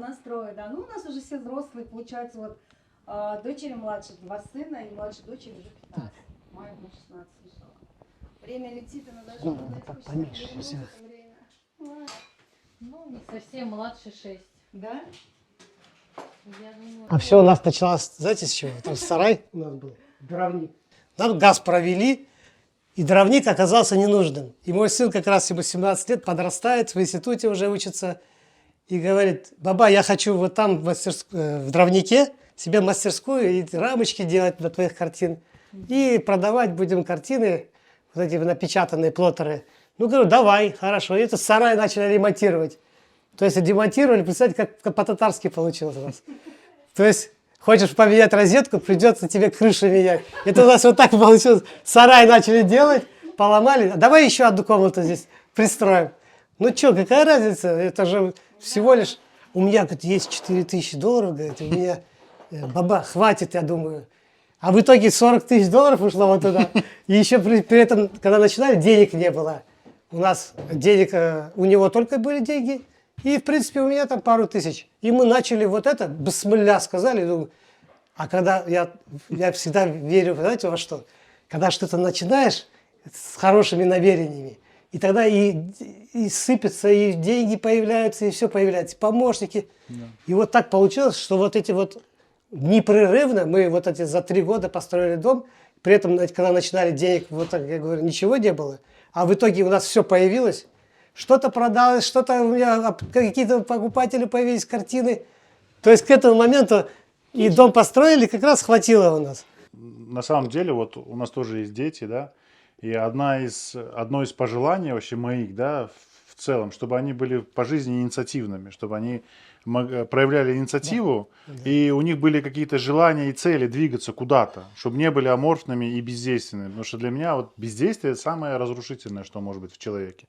настроя, да. Ну, у нас уже все взрослые, получается, вот дочери младше 2 сына, и младшей дочери уже 15. Маме будет 16 еще. Время летит, она даже не знает, так хочется поменьше вернуть всё. это время. Ой. Ну, не совсем младше 6. Да? Я думаю, А все у нас началось, знаете, с чего? Там сарай у нас был, дровник. Нам газ провели, и дровник оказался ненужным. И мой сын как раз ему 17 лет, подрастает, в институте уже учится. И говорит: баба, я хочу вот там в дровнике себе мастерскую и рамочки делать для твоих картин. И продавать будем картины, вот эти напечатанные плоттеры. Ну, говорю, давай, хорошо. И этот сарай начали ремонтировать. То есть демонтировали, представьте, как по-татарски получилось у нас. То есть хочешь поменять розетку, придется тебе крышу менять. Это у нас вот так получилось. Сарай начали делать, поломали. А давай еще одну комнату здесь пристроим. Ну что, какая разница? Это же всего лишь... У меня, говорит, есть $4000, говорит, у меня... Баба, хватит, я думаю. А в итоге $40 000 ушло вот туда. И еще при этом, когда начинали, денег не было. У нас денег, у него только были деньги. И, в принципе, у меня там пару тысяч. И мы начали вот это, бисмилля сказали. Думаю, а когда я всегда верю, знаете, во что? Когда что-то начинаешь с хорошими намерениями, и тогда и сыпется, и деньги появляются, и все появляется, и помощники. Да. И вот так получилось, что вот эти вот непрерывно, мы вот эти за 3 года построили дом, при этом, когда начинали денег, вот так, я говорю, ничего не было, а в итоге у нас все появилось. Что-то продалось, что-то у меня, какие-то покупатели появились, картины. То есть к этому моменту и дом построили, как раз хватило у нас. На самом деле, вот у нас тоже есть дети, да, и одно из пожеланий вообще моих, да, в целом, чтобы они были по жизни инициативными, чтобы они проявляли инициативу, да. И у них были какие-то желания и цели двигаться куда-то, чтобы не были аморфными и бездейственными. Потому что для меня вот бездействие самое разрушительное, что может быть в человеке.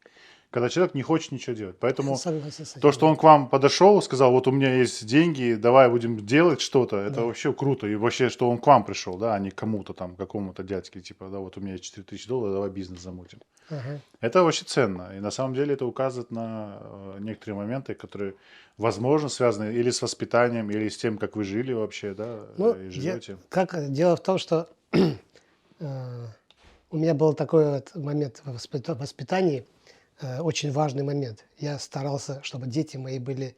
Когда человек не хочет ничего делать. Поэтому то, что он к вам подошел, сказал, вот у меня есть деньги, давай будем делать что-то, это да. Вообще круто. И вообще, что он к вам пришел, да, а не к кому-то там, какому-то дядьке, типа, да, вот у меня есть $4000, давай бизнес замутим. Ага. Это очень ценно. И на самом деле это указывает на некоторые моменты, которые, возможно, связаны или с воспитанием, или с тем, как вы жили вообще, да, и живете. Дело в том, что у меня был такой вот момент в воспитании, очень важный момент. Я старался, чтобы дети мои были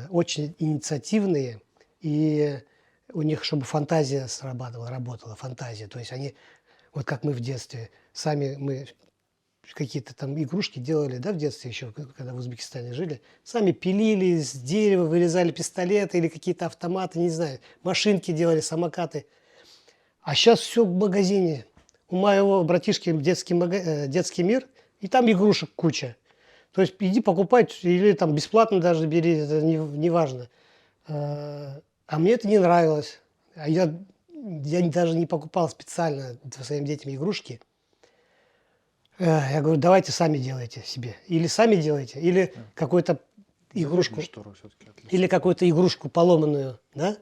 очень инициативные, и у них, чтобы фантазия работала фантазия. То есть они, вот как мы в детстве, сами мы какие-то там игрушки делали, да, в детстве еще, когда в Узбекистане жили, сами пилили из дерева, вырезали пистолеты или какие-то автоматы, не знаю, машинки делали, самокаты. А сейчас все в магазине. У моего братишки детский мир, и там игрушек куча. То есть иди покупай, или там бесплатно даже бери, это не важно. А мне это не нравилось. А я даже не покупал специально своим детям игрушки. Я говорю, давайте сами делайте себе. Или сами делайте, или какую-то игрушку. Или какую-то игрушку поломанную, да?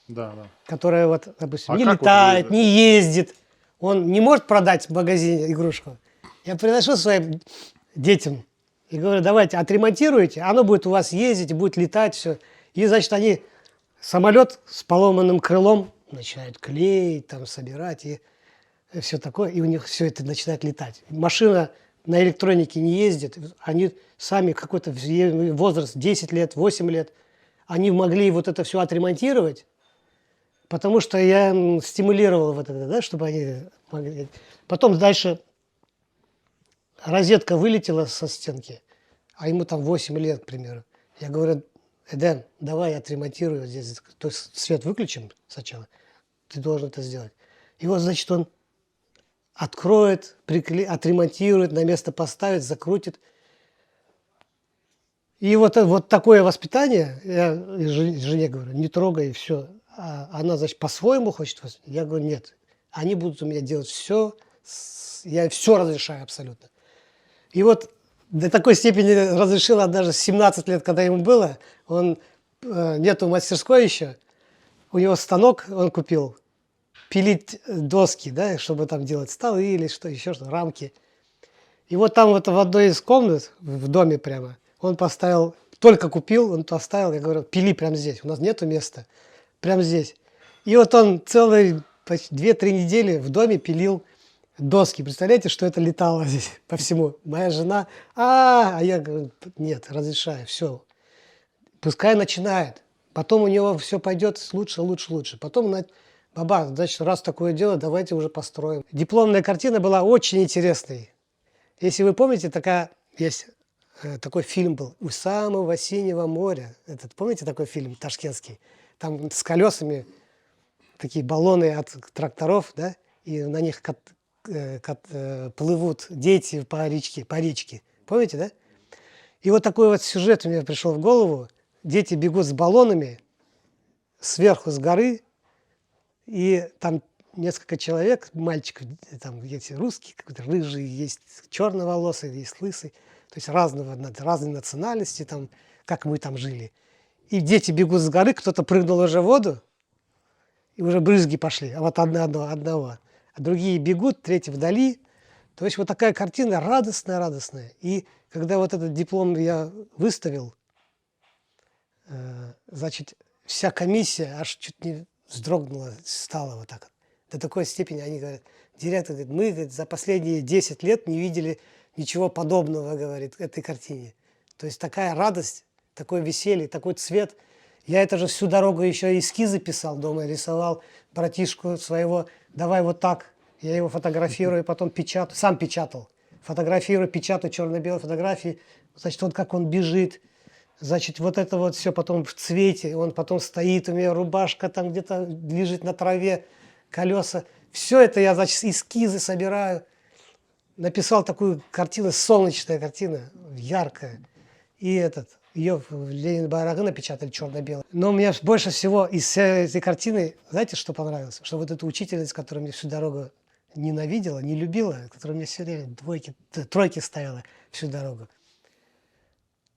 Да, да. Которая вот, допустим, не летает, вот не ездит. Он не может продать в магазине игрушку. Я приношу своим детям и говорю, давайте отремонтируйте, оно будет у вас ездить, будет летать, все. И, значит, они самолет с поломанным крылом начинают клеить, там, собирать, и все такое, и у них все это начинает летать. Машина на электронике не ездит, они сами какой-то возраст, 10 лет, 8 лет, они могли вот это все отремонтировать, потому что я стимулировал вот это, да, чтобы они могли. Потом дальше розетка вылетела со стенки, а ему там 8 лет, к примеру. Я говорю, Эден, давай отремонтирую здесь, то есть свет выключим сначала, ты должен это сделать. И вот, значит, он откроет, отремонтирует, на место поставит, закрутит. И вот такое воспитание, я жене говорю, не трогай, и все. А она, значит, по-своему хочет. Я говорю, нет, они будут у меня делать все, я все разрешаю абсолютно. И вот до такой степени разрешила даже 17 лет, когда ему было, он нету мастерской еще, у него станок он купил, пилить доски, да, чтобы там делать столы или что еще, что рамки. И вот там вот в одной из комнат, в доме прямо, он поставил только купил, он то оставил, я говорю, пили прямо здесь, у нас нету места, прямо здесь. И вот он целые 2-3 недели в доме пилил доски. Представляете, что это летало здесь по всему? Моя жена, а я говорю, нет, разрешаю, все. Пускай начинает. Потом у него все пойдет лучше, лучше, лучше. Потом, баба, значит, раз такое дело, давайте уже построим. Дипломная картина была очень интересной. Если вы помните, такой фильм был «У самого синего моря». Помните такой фильм ташкентский? Там с колесами такие баллоны от тракторов, да, и на них плывут дети по речке. Помните, да? И вот такой вот сюжет у меня пришел в голову. Дети бегут с баллонами сверху с горы, и там несколько человек, мальчиков, там есть русские, какой-то рыжий, есть черноволосый, есть лысый, то есть разные национальности, там, как мы там жили. И дети бегут с горы, кто-то прыгнул уже в воду, и уже брызги пошли, а вот одного. А другие бегут, третий вдали. То есть вот такая картина радостная. И когда вот этот диплом я выставил, значит, вся комиссия аж чуть не вздрогнула, стала вот так. До такой степени они говорят, директор говорит, мы, говорит, за последние 10 лет не видели ничего подобного, говорит, этой картине. То есть такая радость, такое веселье, такой цвет. Я это же всю дорогу еще эскизы писал дома, рисовал братишку своего, давай вот так. Я его фотографирую, потом печатаю, сам печатал. Фотографирую, печатаю черно-белые фотографии. Значит, вот как он бежит. Значит, вот это вот все потом в цвете. Он потом стоит, у меня рубашка там где-то лежит на траве, колеса. Все это я, значит, эскизы собираю. Написал такую картину, солнечная картина, яркая. И ее в Ленин-Байрагы напечатали черно-белой. Но у меня больше всего из всей этой картины, знаете, что понравилось? Что вот эта учительница, которая мне всю дорогу ненавидела, не любила, которая мне все время тройки ставила всю дорогу.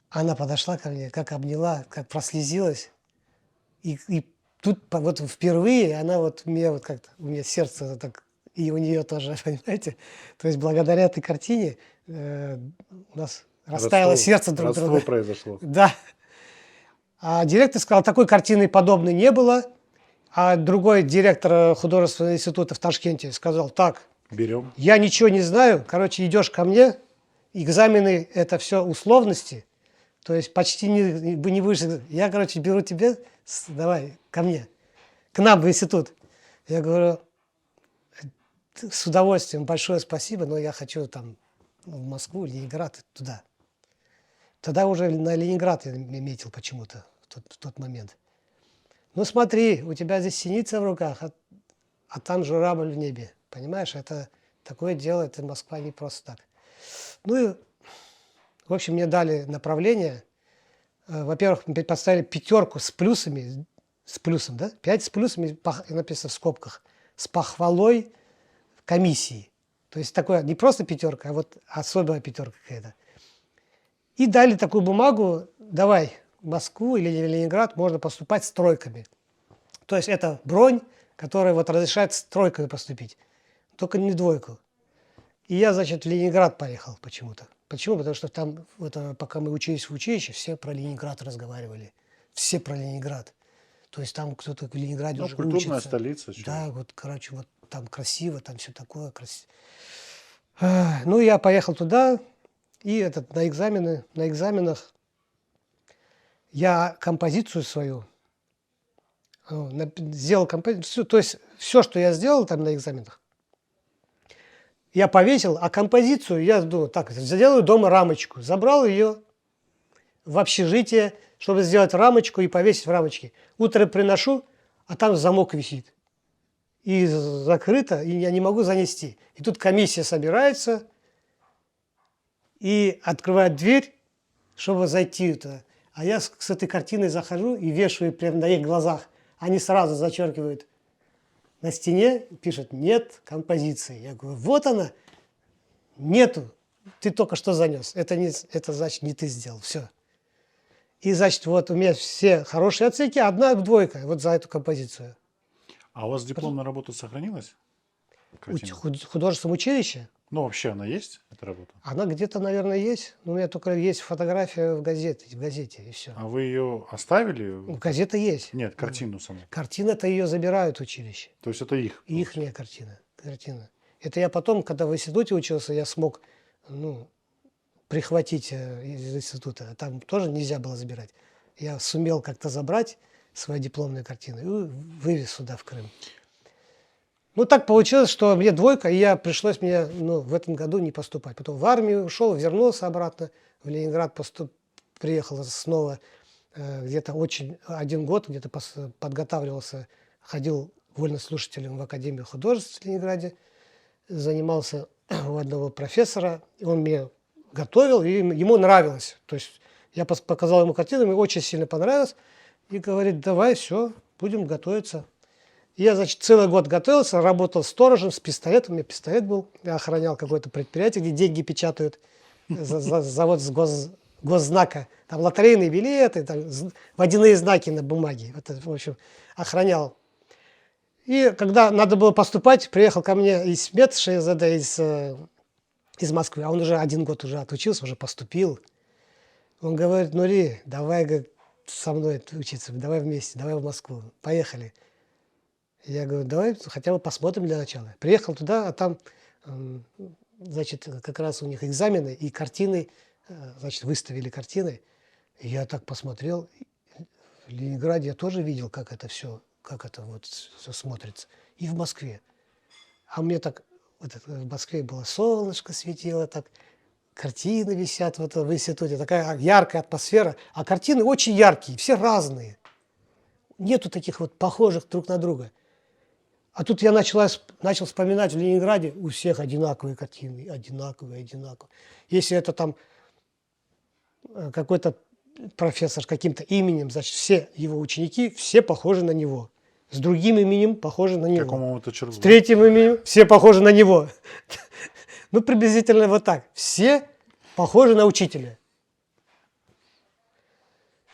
Она подошла ко мне, как обняла, как прослезилась. И тут вот впервые она вот мне вот как-то, у меня сердце так, и у нее тоже, понимаете? То есть благодаря этой картине у нас растаяло сердце друг друга. Родство произошло. Да. А директор сказал, такой картины подобной не было. А другой директор художественного института в Ташкенте сказал, так, Берем. я ничего не знаю, короче, идешь ко мне, экзамены – это все условности, то есть почти не выше. Я, короче, беру тебя, давай, ко мне, к нам в институт. Я говорю, с удовольствием, большое спасибо, но я хочу там в Москву, Ленинград, туда. Тогда уже на Ленинград я метил почему-то в тот момент. Ну смотри, у тебя здесь синица в руках, а там журавль в небе. Понимаешь, это такое дело, это Москва не просто так. Ну и, в общем, мне дали направление. Во-первых, мне поставили 5 с плюсами, с плюсом, да? 5 с плюсами, написано в скобках, с похвалой комиссии. То есть такое не просто 5, а вот особая 5 какая-то. И дали такую бумагу, давай, в Москву или Ленинград можно поступать с тройками. То есть это бронь, которая вот разрешает с тройкой поступить, только не 2. И я, значит, в Ленинград поехал почему-то. Почему? Потому что там, пока мы учились в училище, все про Ленинград разговаривали. Все про Ленинград. То есть там кто-то в Ленинграде уже культурная учится. столица. Да, вот, короче, вот там красиво, там все такое красиво. Ну, я поехал туда, и на экзаменах я композицию свою сделал композицию, то есть все, что я сделал там на экзаменах, я повесил, а композицию я думаю, так, сделаю дома рамочку. Забрал ее в общежитие, чтобы сделать рамочку и повесить в рамочке. Утром приношу, а там замок висит. И закрыто, и я не могу занести. И тут комиссия собирается и открывает дверь, чтобы зайти туда. А я с этой картиной захожу и вешаю прямо на их глазах. Они сразу зачеркивают на стене, пишут «нет композиции». Я говорю, вот она, нету, ты только что занес. Это значит, не ты сделал, все. И значит, вот у меня все хорошие оценки, 1 2 вот за эту композицию. А у вас дипломная работа сохранилась? В художественном училище? Ну, вообще она есть, эта работа? Она где-то, наверное, есть. Но у меня только есть фотография в газете, и все. А вы ее оставили? Газета есть. Нет, картину саму. Картина-то ее забирают в училище. То есть это их? Ихняя картина. Это я потом, когда в институте учился, я смог, ну, прихватить из института. Там тоже нельзя было забирать. Я сумел как-то забрать свою дипломную картину и вывез сюда, в Крым. Ну, так получилось, что мне двойка, и пришлось мне в этом году не поступать. Потом в армию ушел, вернулся обратно в Ленинград, приехал снова где-то один год, где-то подготавливался, ходил вольнослушателем в Академию художеств в Ленинграде, занимался у одного профессора, и он меня готовил, и ему нравилось. То есть я показал ему картину, ему очень сильно понравилось, и говорит: давай, все, будем готовиться. Я, значит, целый год готовился, работал сторожем с пистолетом. У меня пистолет был. Я охранял какое-то предприятие, где деньги печатают. Завод с госзнака. Там лотерейные билеты, там водяные знаки на бумаге. Это, в общем, охранял. И когда надо было поступать, приехал ко мне Исмет Шейзаде из Москвы. А он уже 1 год уже отучился, уже поступил. Он говорит: Нури, давай, говорит, со мной учиться, давай вместе, давай в Москву. Поехали. Я говорю: давай хотя бы посмотрим для начала. Приехал туда, а там, значит, как раз у них экзамены и картины, значит, выставили картины. И я так посмотрел. В Ленинграде я тоже видел, как это все смотрится. И в Москве. А мне так, в Москве было солнышко светило, так картины висят в институте, такая яркая атмосфера. А картины очень яркие, все разные. Нету таких вот похожих друг на друга. А тут я начал вспоминать, в Ленинграде у всех одинаковые картины, одинаковые. Если это там какой-то профессор с каким-то именем, значит, все его ученики, все похожи на него. С другим именем похожи на него. Какому это черту? С третьим именем все похожи на него. Ну, приблизительно вот так. Все похожи на учителя.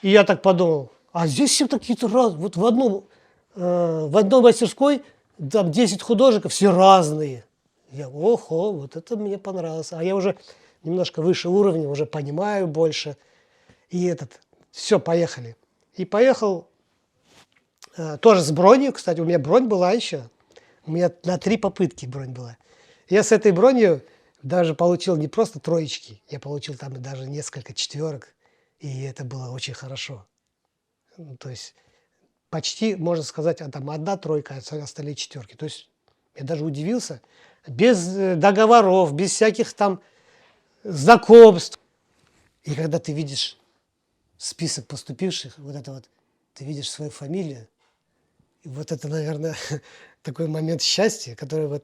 И я так подумал, а здесь все какие-то разные. Вот в одной мастерской там 10 художников, все разные. Я: охо, вот это мне понравилось. А я уже немножко выше уровня, уже понимаю больше. И все, поехали. И поехал тоже с бронью. Кстати, у меня бронь была еще. У меня на 3 попытки бронь была. Я с этой бронью даже получил не просто троечки, я получил там даже несколько 4. И это было очень хорошо. То есть почти, можно сказать, там 1 тройка, а остальные 4. То есть я даже удивился. Без договоров, без всяких там знакомств. И когда ты видишь список поступивших, ты видишь свою фамилию, и вот это, наверное, такой момент счастья, который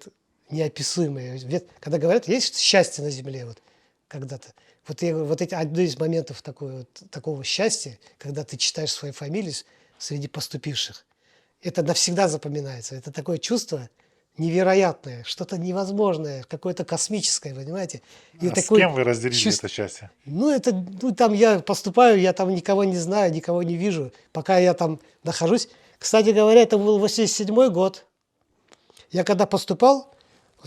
неописуемый. Ведь, когда говорят, есть счастье на земле, когда-то. Эти одно из моментов такого счастья, когда ты читаешь свою фамилию среди поступивших. Это навсегда запоминается. Это такое чувство невероятное, что-то невозможное, какое-то космическое, понимаете? И с кем вы разделили это счастье? Там я поступаю, я там никого не знаю, никого не вижу, пока я там нахожусь. Кстати говоря, это был 87-й год. Я когда поступал,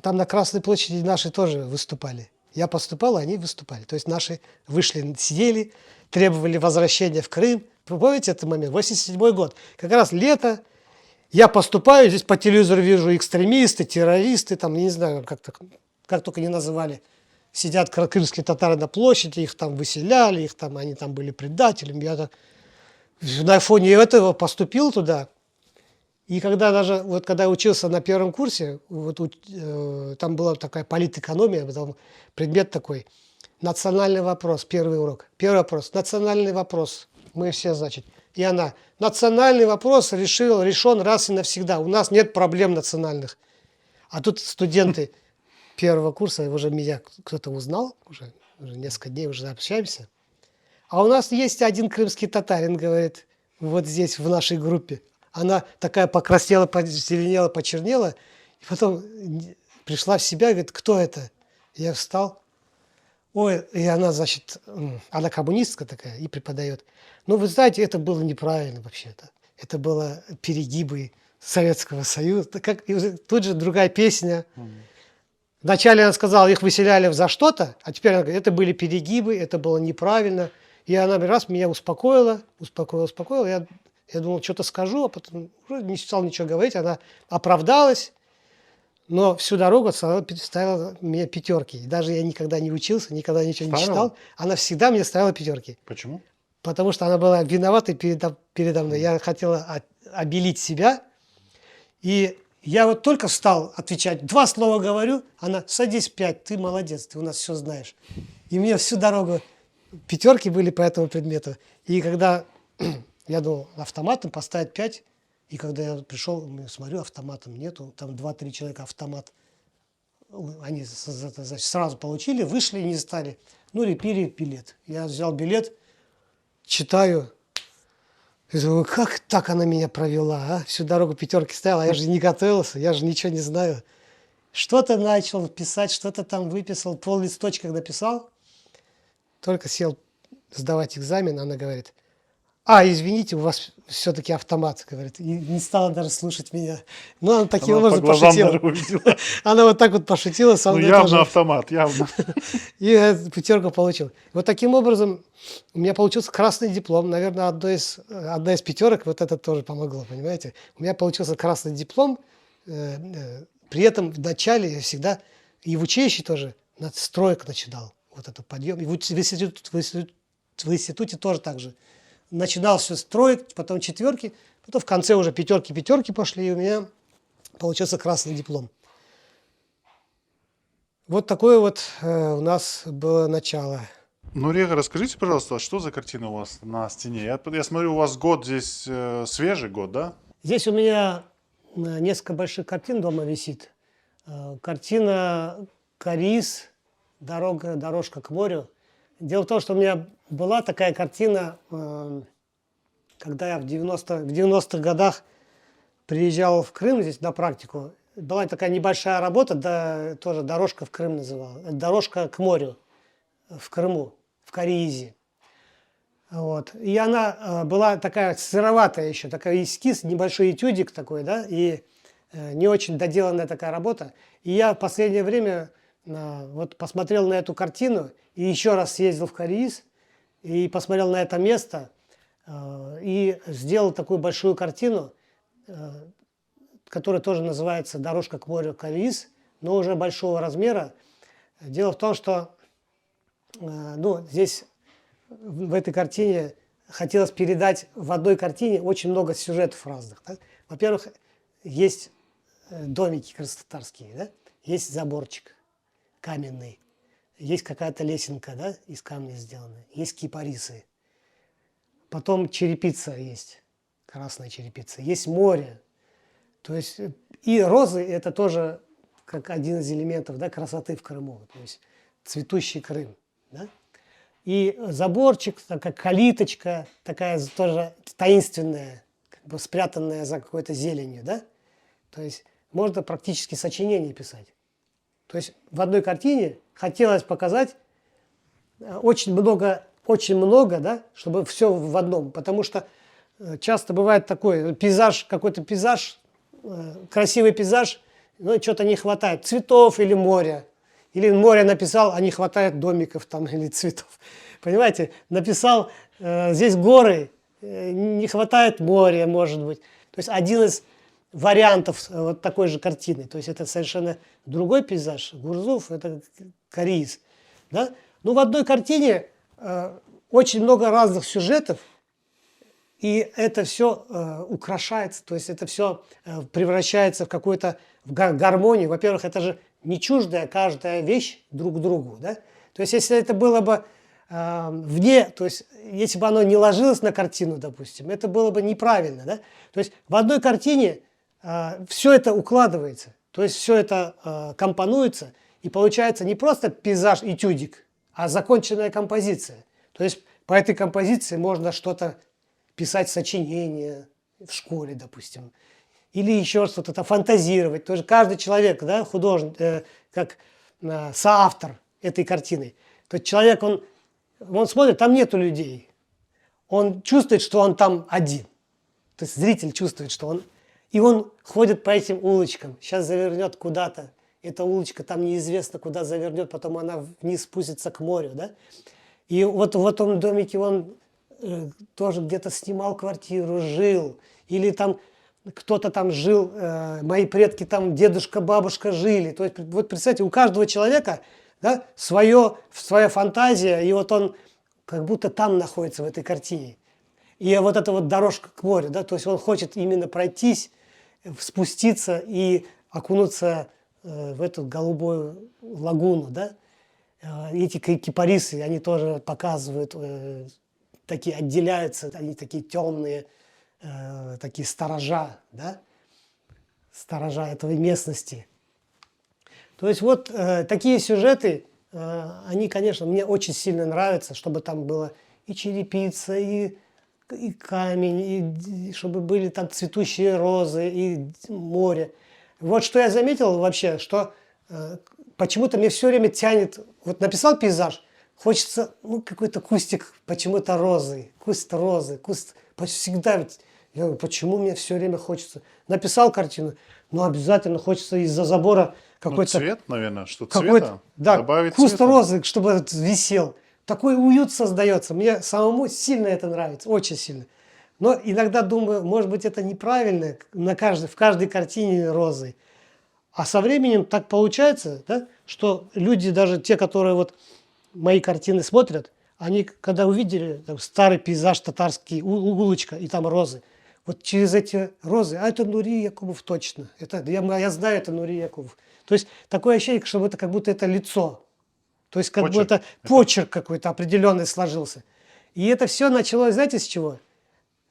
там на Красной площади наши тоже выступали. Я поступал, а они выступали. То есть наши вышли, сидели, требовали возвращения в Крым. Вы помните этот момент? 87-й год. Как раз лето. Я поступаю, здесь по телевизору вижу экстремисты, террористы, там, не знаю, как только не называли. Сидят крымские татары на площади, их там выселяли, они там были предателями. Я на фоне этого поступил туда. И когда я учился на 1 курсе, там была такая политэкономия, там предмет такой, национальный вопрос, первый урок. Первый вопрос, национальный вопрос. Мы все, значит, и она, национальный вопрос решен раз и навсегда. У нас нет проблем национальных. А тут студенты 1 курса, уже меня кто-то узнал, уже несколько дней уже общаемся. А у нас есть один крымский татарин, говорит, вот здесь в нашей группе. Она такая покраснела, позеленела, почернела, и потом пришла в себя, говорит: кто это? Я встал. Ой, и она, значит, она коммунистка такая и преподает. Ну, вы знаете, это было неправильно вообще-то. Это было перегибы Советского Союза. И тут же другая песня. Вначале она сказала, их выселяли за что-то, а теперь она говорит, это были перегибы, это было неправильно. И она раз меня успокоила. Я думал, что-то скажу, а потом уже не стал ничего говорить. Она оправдалась, но всю дорогу ставила мне пятерки. И даже я никогда не учился, никогда ничего не Ставила? читал. Она всегда мне ставила пятерки. Почему? Потому что она была виноватой передо мной. Я хотела обелить себя. И я вот только встал отвечать, 2 слова говорю, она, садись 5, ты молодец, ты у нас все знаешь. И мне всю дорогу пятерки были по этому предмету. И когда я думал, автоматом поставить 5, и когда я пришел, смотрю, автоматом нету, там 2-3 человека автомат. Они сразу получили, вышли и не стали. Ну, репили билет. Я взял билет, читаю. Я думаю, как так она меня провела, а? Всю дорогу пятерки ставила, я же не готовился, я же ничего не знаю. Что-то начал писать, что-то там выписал, пол листочка написал. Только сел сдавать экзамен, она говорит, извините, у вас все-таки автомат, говорит. И не стала даже слушать меня. Ну, она таким Она по образом глазам, пошутила. наверное, увидела. Она вот так вот пошутила со Ну, мной явно тоже. автомат, явно. И я пятерку получил. Вот таким образом у меня получился красный диплом. Наверное, одна из пятерок, вот это тоже помогло, понимаете? У меня получился красный диплом. При этом в начале я всегда, и в училище тоже, стройку начинал. Вот этот подъем. И в институте тоже так же. Начинал все строить, потом четверки, потом в конце уже пятерки пошли, и у меня получился красный диплом. Вот такое вот у нас было начало. Ну, Рега, расскажите, пожалуйста, что за картина у вас на стене? Я смотрю, у вас год здесь свежий год, да? Здесь у меня несколько больших картин дома висит. Картина «Кариз», «Дорожка к морю». Дело в том, что у меня была такая картина, когда я в 90-х годах приезжал в Крым здесь на практику. Была такая небольшая работа, да, тоже «Дорожка в Крым» называлась. «Дорожка к морю» в Крыму, в Каризе. Вот. И она была такая сыроватая еще, такой эскиз, небольшой этюдик такой, да, и не очень доделанная такая работа. И я в последнее время вот посмотрел на эту картину и еще раз съездил в Кариз и посмотрел на это место и сделал такую большую картину, которая тоже называется «Дорожка к морю Кариз», но уже большого размера. Дело в том, что здесь в этой картине хотелось передать в одной картине очень много сюжетов разных. Да? Во-первых, есть домики краснотарские, да? Есть заборчик каменный, есть какая-то лесенка, да, из камня сделанная, есть кипарисы. Потом черепица есть, красная черепица, есть море. То есть и розы – это тоже как один из элементов, да, красоты в Крыму, то есть цветущий Крым. Да? И заборчик, такая калиточка, такая тоже таинственная, как бы спрятанная за какой-то зеленью, да? То есть можно практически сочинение писать. То есть в одной картине хотелось показать очень много, да, чтобы все в одном, потому что часто бывает такой пейзаж, какой-то пейзаж, красивый пейзаж, но что-то не хватает, цветов или моря. Или море написал, а не хватает домиков там или цветов. Понимаете, написал, здесь горы, не хватает моря, может быть. То есть один из вариантов вот такой же картины. То есть это совершенно другой пейзаж. Гурзуф – это Кариз. Да? Ну, в одной картине очень много разных сюжетов, и это все украшается, то есть это все превращается в какую-то гармонию. Во-первых, это же не чуждая каждая вещь друг другу. Да? То есть если это было бы вне, то есть если бы оно не ложилось на картину, допустим, это было бы неправильно. Да? То есть в одной картине все это укладывается, то есть все это компонуется, и получается не просто пейзаж, этюдик, а законченная композиция. То есть по этой композиции можно что-то писать, сочинение в школе, допустим, или еще что-то фантазировать. То есть каждый человек, да, художник, как соавтор этой картины. То есть человек, он смотрит, там нету людей. Он чувствует, что он там один. То есть зритель чувствует, что он... И он ходит по этим улочкам, сейчас завернет куда-то, эта улочка там неизвестно куда завернет, потом она вниз спустится к морю, да. И вот в этом домике он тоже где-то снимал квартиру, жил, или там кто-то там жил, мои предки там, дедушка, бабушка жили. То есть, вот представьте, у каждого человека, да, своя фантазия, и вот он как будто там находится в этой картине. И вот эта вот дорожка к морю, да, то есть он хочет именно пройтись, спуститься и окунуться в эту голубую лагуну, да. Эти кипарисы, они тоже показывают, такие отделяются, они такие темные, такие сторожа, да, сторожа этой местности. То есть вот такие сюжеты, они, конечно, мне очень сильно нравятся, чтобы там было и черепица, и камень, и чтобы были там цветущие розы, и море. Вот что я заметил вообще, что почему-то мне все время тянет, вот написал пейзаж, хочется, ну, какой-то кустик почему-то розы, куст всегда, я говорю, почему мне все время хочется. Написал картину, но обязательно хочется из-за забора какой-то... Ну, цвет, наверное, что какой-то, цвета, да, добавить куст цвета. розы, чтобы висел. Такой уют создается. Мне самому сильно это нравится, очень сильно. Но иногда думаю, может быть, это неправильно, в каждой картине розы. А со временем так получается, да, что люди, даже те, которые вот мои картины смотрят, они, когда увидели там, старый пейзаж татарский, улочка, и там розы, вот через эти розы, а это Нури Якубов точно. Это, я знаю, это Нури Якубов. То есть такое ощущение, что это как будто это лицо. То есть как Почерк. будто почерк какой-то определенный сложился. И это все началось, знаете, с чего?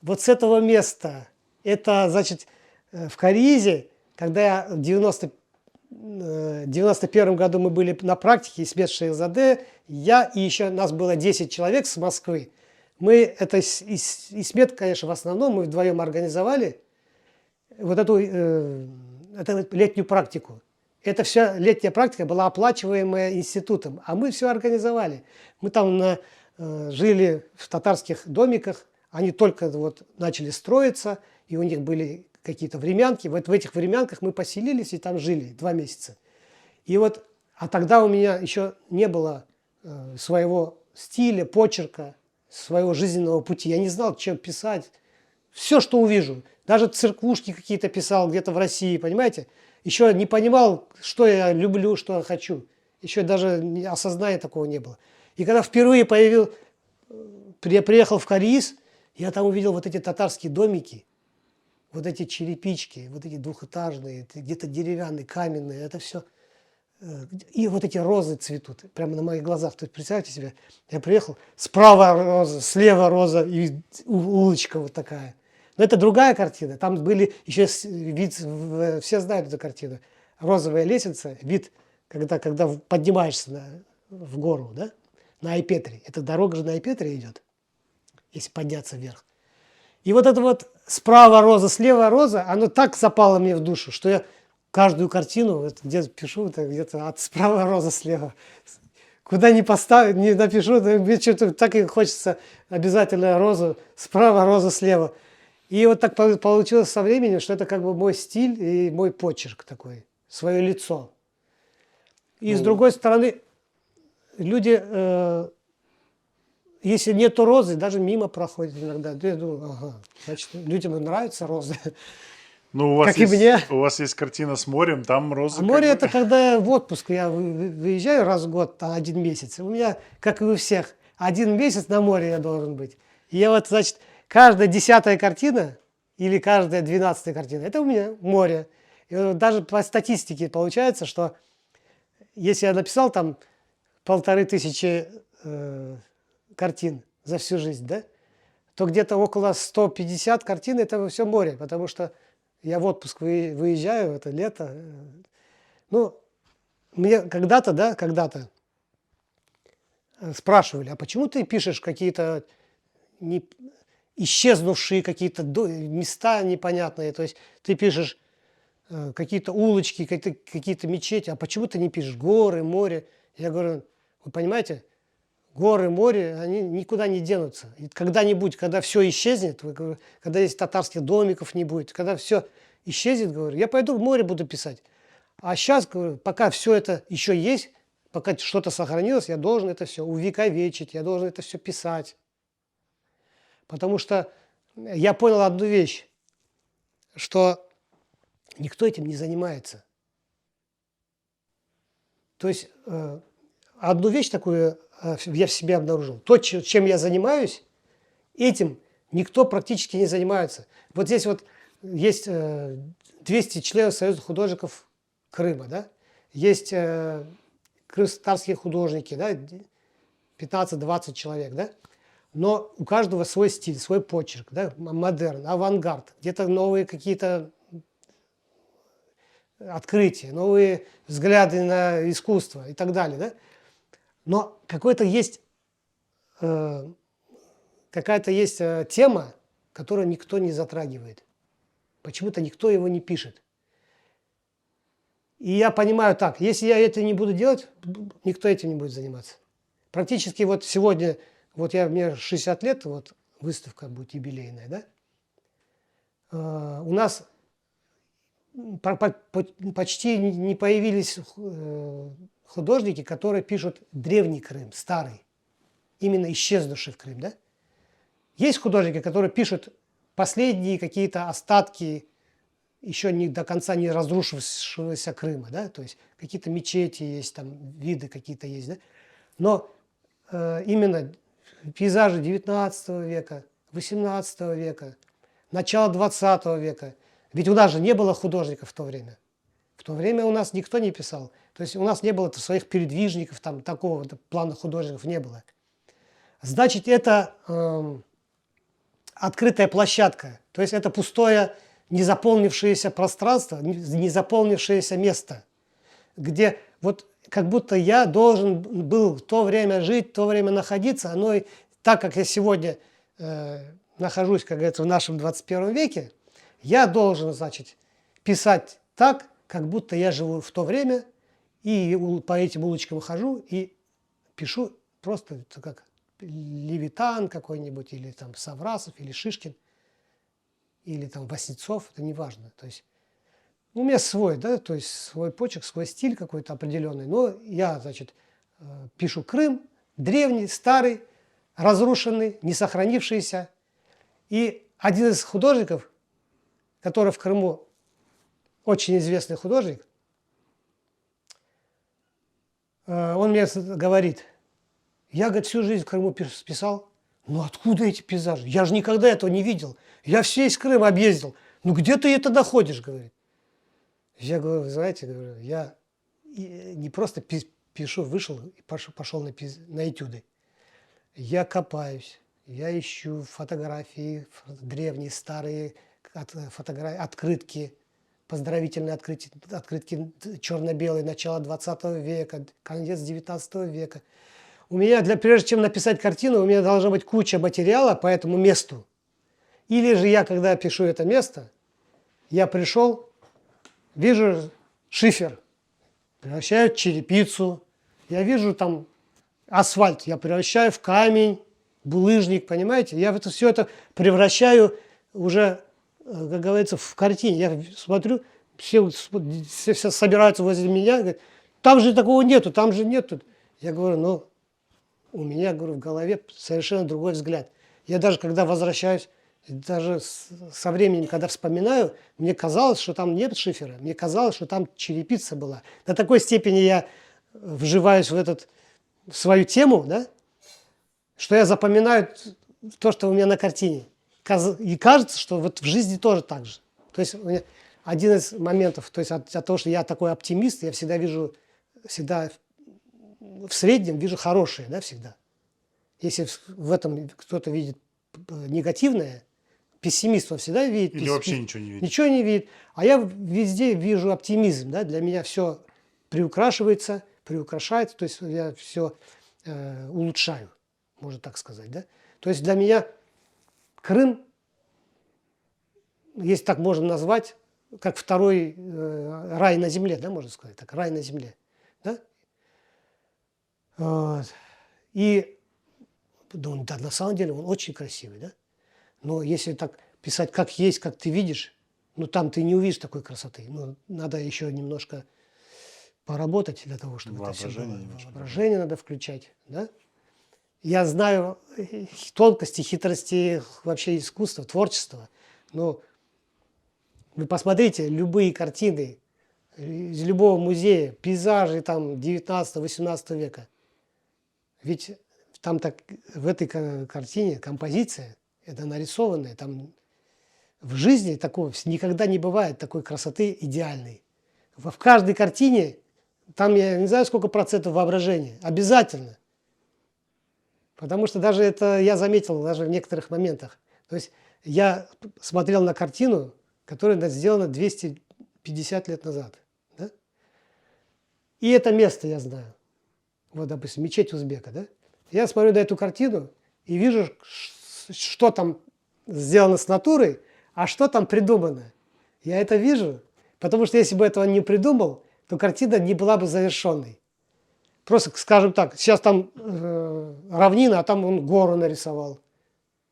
Вот с этого места. Это, значит, в Каризе, когда я в 91 году мы были на практике, Исмет Шейхзаде, я и еще нас было 10 человек с Москвы. Мы, это Исмет, конечно, в основном, мы вдвоем организовали вот эту летнюю практику. Эта вся летняя практика была оплачиваемая институтом, а мы все организовали. Мы там жили в татарских домиках, они только вот начали строиться, и у них были какие-то времянки. Вот в этих времянках мы поселились и там жили 2 месяца. И вот, а тогда у меня еще не было своего стиля, почерка, своего жизненного пути. Я не знал, чем писать. Все, что увижу. Даже церквушки какие-то писал где-то в России, понимаете? Еще не понимал, что я люблю, что я хочу. Еще даже осознания такого не было. И когда впервые я приехал в Кариз, я там увидел вот эти татарские домики, вот эти черепички, вот эти двухэтажные, где-то деревянные, каменные, это все. И вот эти розы цветут прямо на моих глазах. То есть, представьте себе, я приехал, справа роза, слева роза и улочка вот такая. Но это другая картина. Там были еще вид, все знают эту картину. Розовая лестница, вид, когда поднимаешься в гору, да, на Айпетре. Эта дорога же на Айпетре идет, если подняться вверх. И вот это вот справа роза, слева роза, оно так запало мне в душу, что я каждую картину, где-то пишу, где-то от справа роза, слева. Куда ни поставить, не напишу, мне что-то так и хочется обязательно розу, справа роза, слева. И вот так получилось со временем, что это как бы мой стиль и мой почерк такой, свое лицо. И с другой стороны, люди, если нету розы, даже мимо проходят иногда. Я думаю, ага, значит, людям нравятся розы. Ну, у вас как есть, и мне. У вас есть картина с морем, там розы. А море это когда я в отпуск, я выезжаю раз в год, 1 месяц. У меня, как и у всех, 1 месяц на море я должен быть. И я вот, значит, каждая 10-я картина или каждая 12-я картина, это у меня море. И вот даже по статистике получается, что если я написал там 1500 картин за всю жизнь, да, то где-то около 150 картин это все море, потому что я в отпуск выезжаю, это лето. Ну, мне когда-то спрашивали, а почему ты пишешь какие-то исчезнувшие какие-то места непонятные, то есть ты пишешь какие-то улочки, какие-то мечети, а почему ты не пишешь горы, море? Я говорю, вы понимаете, горы, море, они никуда не денутся. И когда-нибудь, когда все исчезнет, когда есть татарских домиков не будет, когда все исчезнет, говорю, я пойду в море буду писать. А сейчас, говорю, пока все это еще есть, пока что-то сохранилось, я должен это все увековечить, я должен это все писать. Потому что я понял одну вещь, что никто этим не занимается. То есть одну вещь такую я в себе обнаружил. То, чем я занимаюсь, этим никто практически не занимается. Вот здесь вот есть 200 членов Союза художников Крыма, да? Есть крымские художники, да? 15-20 человек, да? Но у каждого свой стиль, свой почерк, да? Модерн, авангард, где-то новые какие-то открытия, новые взгляды на искусство и так далее, да? Но какая-то есть тема, которую никто не затрагивает. Почему-то никто его не пишет. И я понимаю так, если я это не буду делать, никто этим не будет заниматься. Практически вот сегодня, вот мне 60 лет, вот выставка будет юбилейная, да? У нас почти не появились художники, которые пишут древний Крым, старый, именно исчезнувший в Крым, да? Есть художники, которые пишут последние какие-то остатки еще не до конца не разрушившегося Крыма, да? То есть какие-то мечети есть, там виды какие-то есть, да? Но именно пейзажи 19 века, 18 века, начала 20 века, ведь у нас же не было художников в то время. В то время у нас никто не писал. То есть у нас не было своих передвижников, там такого плана художников не было. Значит, это открытая площадка. То есть это пустое, незаполнившееся пространство, незаполнившееся место, где вот как будто я должен был в то время жить, в то время находиться. Оно и так как я сегодня нахожусь, как говорится, в нашем 21 веке, я должен, значит, писать так, как будто я живу в то время, и по этим улочкам хожу и пишу просто как Левитан какой-нибудь, или там Саврасов, или Шишкин, или там Васнецов, это не важно. То есть у меня свой, да, то есть свой почерк, свой стиль какой-то определенный. Но я, значит, пишу Крым, древний, старый, разрушенный, не сохранившийся. И один из художников, который в Крыму очень известный художник, он мне говорит, я, говорит, всю жизнь в Крыму писал, ну откуда эти пейзажи? Я же никогда этого не видел. Я весь Крым объездил. Ну где ты это находишь, говорит. Я говорю, вы знаете, говорю, я не просто пишу, вышел и пошел на этюды. Я копаюсь, я ищу фотографии, древние, старые фотографии, открытки, поздравительные открытки черно-белые, начало 20 века, конец 19 века. У меня, прежде чем написать картину, у меня должна быть куча материала по этому месту. Или же я, когда пишу это место, я пришел, вижу шифер, превращаю в черепицу, я вижу там асфальт, я превращаю в камень, булыжник, понимаете? Я все это превращаю уже, как говорится, в картине. Я смотрю, все собираются возле меня, говорят, там же такого нету, там же нету. Я говорю, ну, у меня, говорю, в голове совершенно другой взгляд. Я даже, когда возвращаюсь, даже со временем, когда вспоминаю, мне казалось, что там нет шифера, мне казалось, что там черепица была. До такой степени я вживаюсь в свою тему, да, что я запоминаю то, что у меня на картине. И кажется, что вот в жизни тоже так же. То есть у меня один из моментов, то есть от того, что я такой оптимист, я всегда вижу, в среднем вижу хорошее, да, всегда. Если в этом кто-то видит негативное, пессимист он всегда видит. Или вообще ничего не видит. Ничего не видит. А я везде вижу оптимизм, да, для меня все приукрашивается, приукрашается, то есть я все улучшаю, можно так сказать, да. То есть для меня Крым, если так можно назвать, как второй рай на земле, да, можно сказать, так, рай на земле, да. Вот. И ну, да, на самом деле он очень красивый, да. Но если так писать, как есть, как ты видишь, ну там ты не увидишь такой красоты. Ну, надо еще немножко поработать для того, чтобы это все было. Воображение немножко, да. Воображение надо включать, да? Я знаю тонкости, хитрости вообще искусства, творчества, но вы посмотрите любые картины из любого музея, пейзажи там 19-18 века. Ведь там так, в этой картине композиция, это нарисованная, там в жизни такого никогда не бывает такой красоты идеальной. В каждой картине, там я не знаю сколько процентов воображения, обязательно. Потому что даже это я заметил даже в некоторых моментах. То есть я смотрел на картину, которая сделана 250 лет назад. Да? И это место я знаю. Вот, допустим, мечеть Узбека. Да? Я смотрю на эту картину и вижу, что там сделано с натурой, а что там придумано. Я это вижу, потому что если бы этого не придумал, то картина не была бы завершенной. Просто, скажем так, сейчас там равнина, а там он гору нарисовал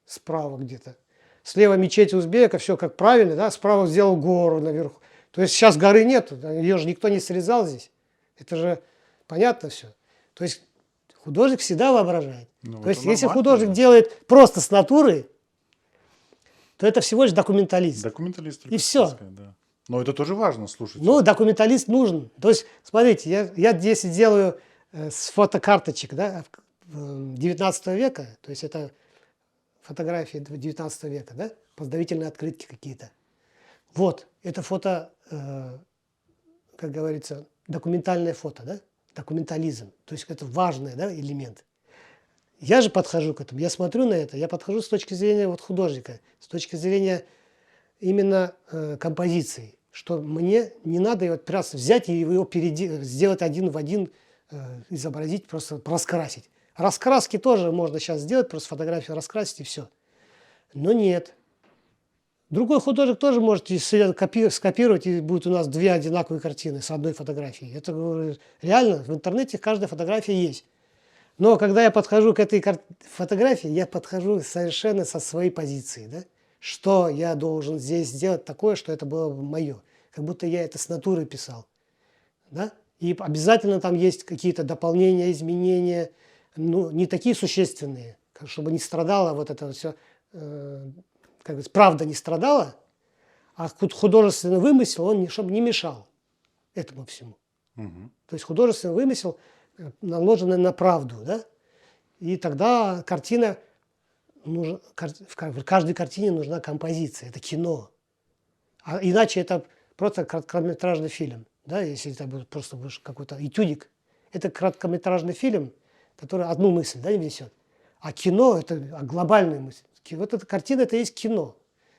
справа где-то. Слева мечеть Узбека, все как правильно, да, справа сделал гору наверху. То есть сейчас горы нет, ее же никто не срезал здесь. Это же понятно все. То есть художник всегда воображает. Ну, то есть это если нормально, художник да. делает просто с натуры, то это всего лишь документалист. Документалист. И только всё. сказать, да. Но это тоже важно слушать. Ну, документалист нужен. То есть, смотрите, я здесь делаю с фотокарточек, да, 19 века, то есть это фотографии 19 века, да, поздравительные открытки какие-то. Вот, это фото, как говорится, документальное фото, да, документализм. То есть это важный, да, элемент. Я же подхожу к этому, я смотрю на это, я подхожу с точки зрения вот художника, с точки зрения именно композиции, что мне не надо его просто взять и его сделать один в один, изобразить, просто раскрасить. Раскраски тоже можно сейчас сделать, просто фотографию раскрасить и все. Но нет. Другой художник тоже может скопировать, и будет у нас две одинаковые картины с одной фотографией. Это реально, в интернете каждая фотография есть. Но когда я подхожу к этой фотографии, я подхожу совершенно со своей позиции. Да? Что я должен здесь сделать такое, что это было бы мое. Как будто я это с натуры писал. Да? И обязательно там есть какие-то дополнения, изменения, ну, не такие существенные, чтобы не страдало вот это все, как говорится, правда не страдала, а художественный вымысел, он чтобы не мешал этому всему. Угу. То есть художественный вымысел наложенный на правду, да? И тогда картина, в каждой картине нужна композиция, это кино. А иначе это просто короткометражный фильм, да? Если это будет просто какой-то этюдик. Это короткометражный фильм, который одну мысль, да, несет. А кино – это глобальная мысль. Вот эта картина – это есть кино.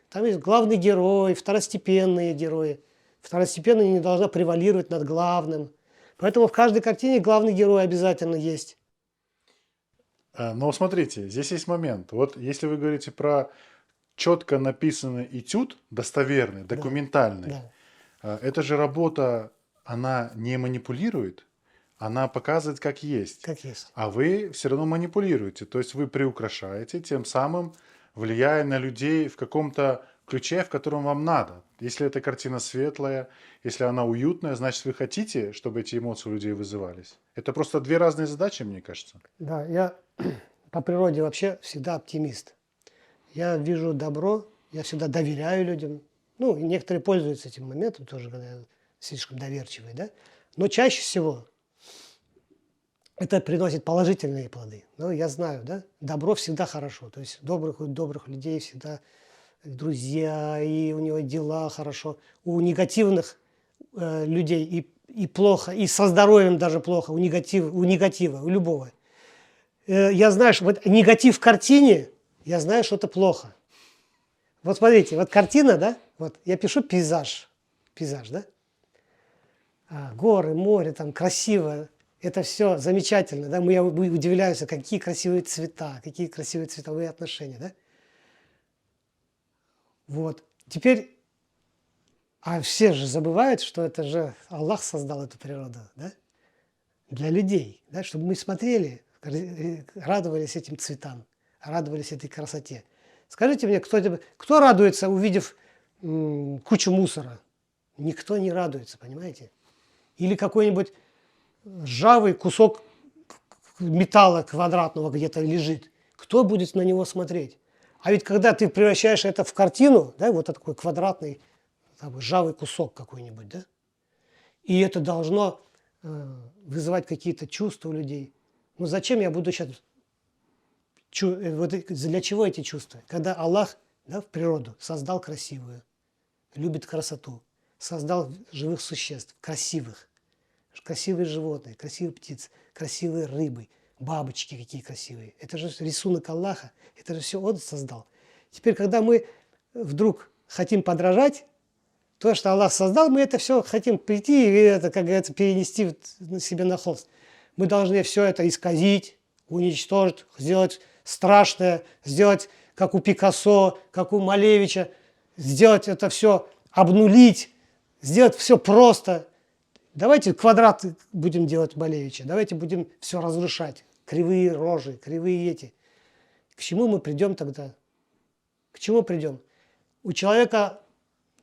Там есть главный герой, второстепенные герои. Второстепенная не должна превалировать над главным. Поэтому в каждой картине главный герой обязательно есть. Но смотрите, здесь есть момент. Вот если вы говорите про четко написанный этюд, достоверный, документальный, Да. эта же работа, она не манипулирует, она показывает, как есть. Как есть. А вы все равно манипулируете, то есть вы приукрашаете, тем самым влияя на людей в каком-то ключе, в котором вам надо. Если эта картина светлая, если она уютная, значит, вы хотите, чтобы эти эмоции у людей вызывались. Это просто две разные задачи, мне кажется. Да, я по природе вообще всегда оптимист. Я вижу добро, я всегда доверяю людям. Ну, и некоторые пользуются этим моментом тоже, когда слишком доверчивые, да. Но чаще всего это приносит положительные плоды. Ну, я знаю, да, добро всегда хорошо. То есть добрых людей всегда друзья, и у него дела хорошо. У негативных людей и плохо, и со здоровьем даже плохо, у негатива, у любого. Я знаю, что вот негатив в картине, я знаю, что это плохо. Вот смотрите, вот картина, да, вот я пишу пейзаж, да, горы, море, там красиво, это все замечательно, да, я удивляюсь, какие красивые цвета, какие красивые цветовые отношения, да. Вот, теперь, а все же забывают, что это же Аллах создал эту природу, да, для людей, да, чтобы мы смотрели, радовались этим цветам, радовались этой красоте. Скажите мне, кто радуется, увидев кучу мусора? Никто не радуется, понимаете? Или какой-нибудь ржавый кусок металла квадратного где-то лежит. Кто будет на него смотреть? А ведь когда ты превращаешь это в картину, да, вот такой квадратный, там, ржавый кусок какой-нибудь, да, и это должно вызывать какие-то чувства у людей. Ну зачем я буду сейчас... Вот для чего эти чувства? Когда Аллах, да, в природу создал красивую, любит красоту, создал живых существ, красивых, красивые животные, красивые птицы, красивые рыбы, бабочки какие красивые. Это же рисунок Аллаха, это же все Он создал. Теперь, когда мы вдруг хотим подражать, то, что Аллах создал, мы это все хотим прийти и это, как говорится, перенести себе на холст. Мы должны все это исказить, уничтожить, сделать страшное, сделать, как у Пикассо, как у Малевича, сделать это все, обнулить, сделать все просто. Давайте квадрат будем делать Малевича, давайте будем все разрушать, кривые рожи, кривые эти. К чему мы придем тогда? К чему придем? У человека,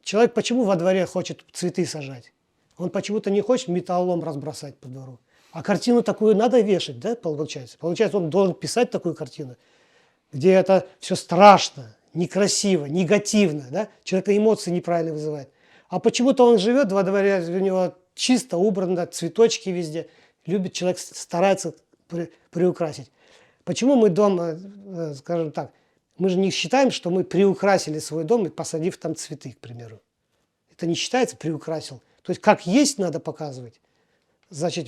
человек почему во дворе хочет цветы сажать? Он почему-то не хочет металлолом разбросать по двору. А картину такую надо вешать, да, получается? Получается, он должен писать такую картину, где это все страшно, некрасиво, негативно, да? Человека эмоции неправильно вызывает. А почему-то он живет во дворе, у него чисто, убрано, цветочки везде. Любит человек, старается приукрасить. Почему мы дом, скажем так, мы же не считаем, что мы приукрасили свой дом, посадив там цветы, к примеру. Это не считается приукрасил. То есть как есть надо показывать. Значит,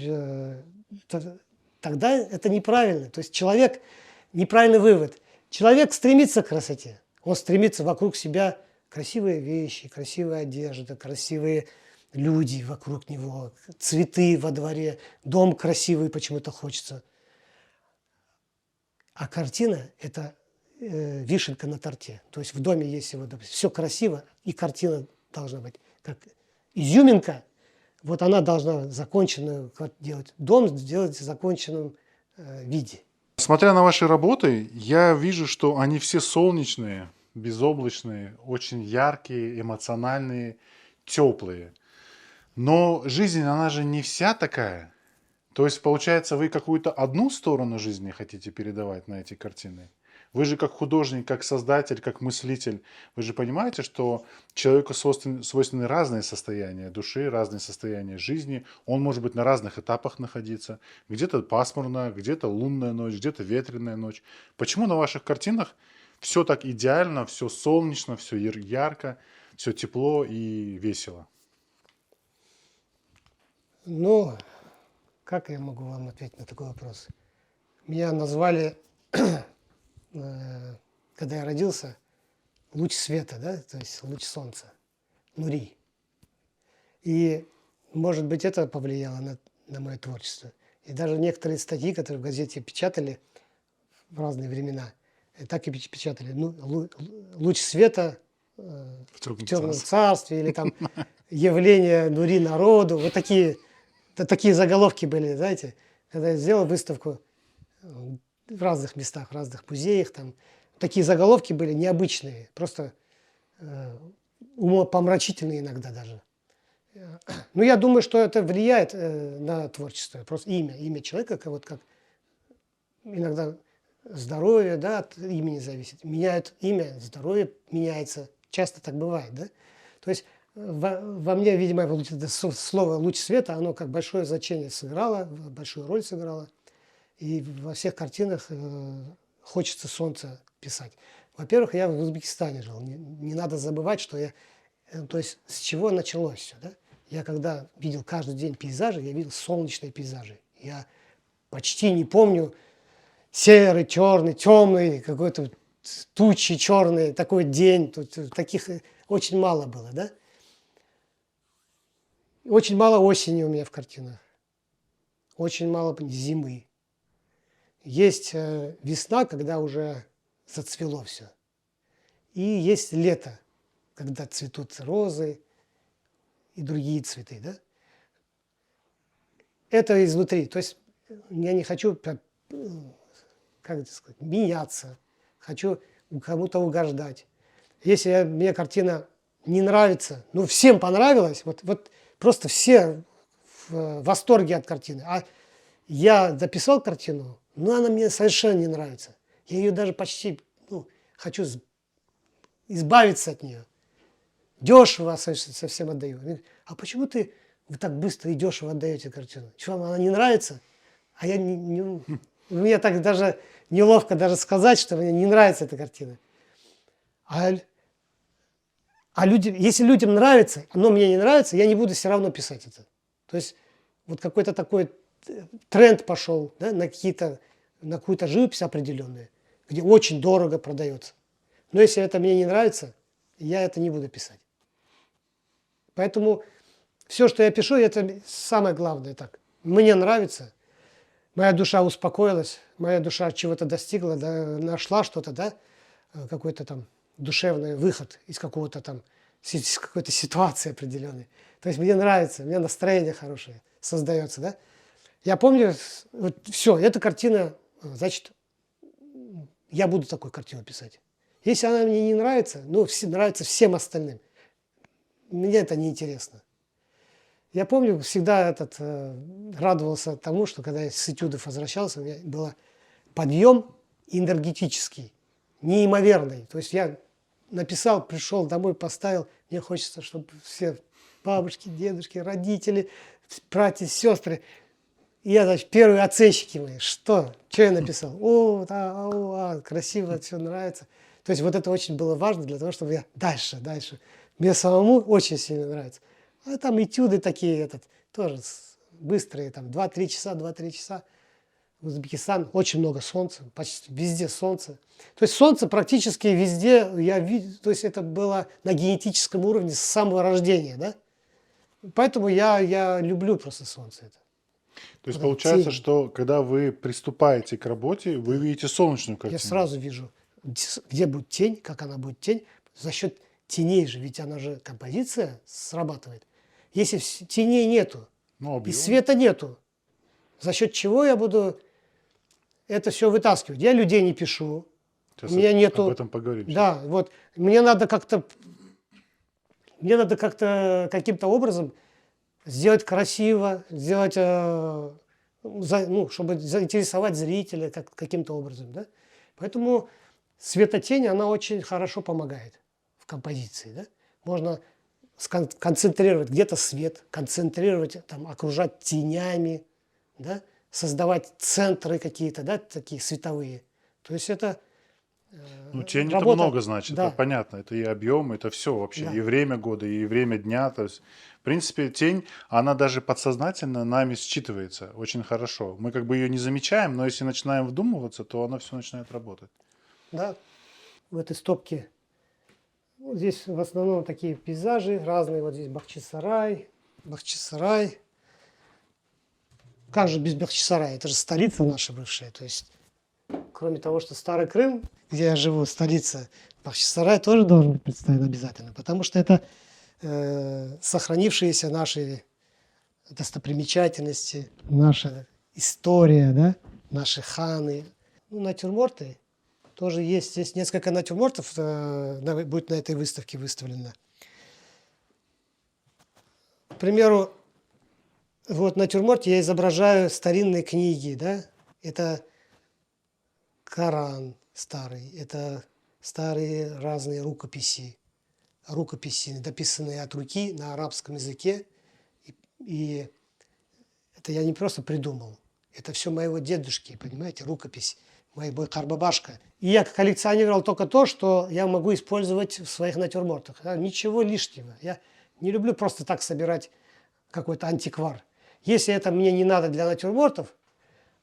тогда это неправильно. То есть человек, неправильный вывод. Человек стремится к красоте. Он стремится вокруг себя красивые вещи, красивая одежда, красивые люди вокруг него, цветы во дворе, дом красивый почему-то хочется. А картина – это вишенка на торте. То есть в доме есть его, все красиво, и картина должна быть как изюминка. Вот она должна законченную делать. Дом сделать в законченном виде. Смотря на ваши работы, я вижу, что они все солнечные, безоблачные, очень яркие, эмоциональные, теплые. Но жизнь, она же не вся такая. То есть, получается, вы какую-то одну сторону жизни хотите передавать на эти картины? Вы же как художник, как создатель, как мыслитель, вы же понимаете, что человеку свойственны разные состояния души, разные состояния жизни. Он может быть на разных этапах находиться. Где-то пасмурно, где-то лунная ночь, где-то ветреная ночь. Почему на ваших картинах все так идеально, все солнечно, все ярко, все тепло и весело? Ну, как я могу вам ответить на такой вопрос? Меня назвали, когда я родился, луч света, да, то есть луч солнца, Нури. И, может быть, это повлияло на мое творчество. И даже некоторые статьи, которые в газете печатали в разные времена, так и печатали. Ну, луч света в темном царстве, или там явление Нури народу. Вот такие заголовки были, знаете. Когда я сделал выставку в разных местах, в разных музеях, там такие заголовки были необычные, просто умопомрачительные иногда даже. Ну, я думаю, что это влияет на творчество. Просто имя человека, как иногда здоровье, да, от имени зависит. Меняют имя, здоровье меняется. Часто так бывает, да. То есть во мне, видимо, это слово «луч света», оно как большое значение сыграло, большую роль сыграло. И во всех картинах хочется солнце писать. Во-первых, я в Узбекистане жил. Не надо забывать, что я... То есть с чего началось все, да? Я когда видел каждый день пейзажи, я видел солнечные пейзажи. Я почти не помню серый, черный, темный, какой-то тучи черные, такой день. Тут таких очень мало было, да? Очень мало осени у меня в картинах. Очень мало зимы. Есть весна, когда уже зацвело все. И есть лето, когда цветут розы и другие цветы. Да? Это изнутри. То есть я не хочу, как это сказать, меняться. Хочу кому-то угождать. Если мне картина не нравится, ну всем понравилось, вот просто все в восторге от картины. А я записал картину, но она мне совершенно не нравится. Я ее даже почти хочу избавиться от нее. Дешево совсем отдаю. А почему вы так быстро и дешево отдаете картину? Что, вам она не нравится? А я мне так даже неловко даже сказать, что мне не нравится эта картина. Если людям нравится, но мне не нравится, я не буду все равно писать это. То есть вот какой-то такой тренд пошел, да, на какую-то живопись определенную, где очень дорого продается. Но если это мне не нравится, я это не буду писать. Поэтому все, что я пишу, это самое главное. Так, мне нравится, моя душа успокоилась, моя душа чего-то достигла, да, нашла что-то, да, какой-то там душевный выход из какого-то там, из какой-то ситуации определенной. То есть мне нравится, у меня настроение хорошее создается, да. Я помню, вот все, эта картина, значит, я буду такую картину писать. Если она мне не нравится, нравится всем остальным, мне это неинтересно. Я помню, всегда радовался тому, что когда я с этюдов возвращался, у меня был подъем энергетический, неимоверный. То есть я написал, пришел домой, поставил, мне хочется, чтобы все бабушки, дедушки, родители, братья, сестры, и я, значит, первые оценщики мои, что я написал? Красиво, все нравится. То есть вот это очень было важно для того, чтобы я дальше. Мне самому очень сильно нравится. А там этюды такие, тоже быстрые, там 2-3 часа. Узбекистан, очень много солнца, почти везде солнце. То есть солнце практически везде я видел, то есть это было на генетическом уровне с самого рождения, да? Поэтому я люблю просто солнце это. То есть Вот получается, тень. что когда вы приступаете к работе, вы видите солнечную картину. Я сразу вижу, где будет тень, как она будет тень. За счет теней же, ведь она же композиция срабатывает. Если теней нету и объем. света нету, за счет чего я буду это все вытаскивать? Я людей не пишу. Сейчас У меня нету. об этом поговорим. Да, вот мне надо как-то каким-то образом сделать красиво, сделать, чтобы заинтересовать зрителя каким-то образом, да? Поэтому светотень, она очень хорошо помогает в композиции, да? Можно концентрировать где-то свет, концентрировать, там, окружать тенями, да? Создавать центры какие-то, да, такие световые. То есть это тень работа, это много значит, да. это понятно. Это и объем, это все вообще. Да. И время года, и время дня. То есть, в принципе, тень, она даже подсознательно нами считывается очень хорошо. Мы как бы ее не замечаем, но если начинаем вдумываться, то она все начинает работать. Да, в этой стопке. Здесь в основном такие пейзажи разные. Вот здесь Бахчисарай. Как же без Бахчисарая? Это же столица наша бывшая. То есть, кроме того, что Старый Крым, где я живу, столица, Бахчисарай тоже должен быть представлен обязательно. Потому что это сохранившиеся наши достопримечательности, наша история, да? Наши ханы. Натюрморты. Тоже есть здесь несколько натюрмортов, будет на этой выставке выставлено. К примеру, вот натюрморт я изображаю старинные книги, да? Это Коран старый, это старые разные рукописи, написанные от руки на арабском языке. И это я не просто придумал, это все моего дедушки, понимаете, рукопись. Мой Карбабашка. И я коллекционировал только то, что я могу использовать в своих натюрмортах. Ничего лишнего. Я не люблю просто так собирать какой-то антиквар. Если это мне не надо для натюрмортов,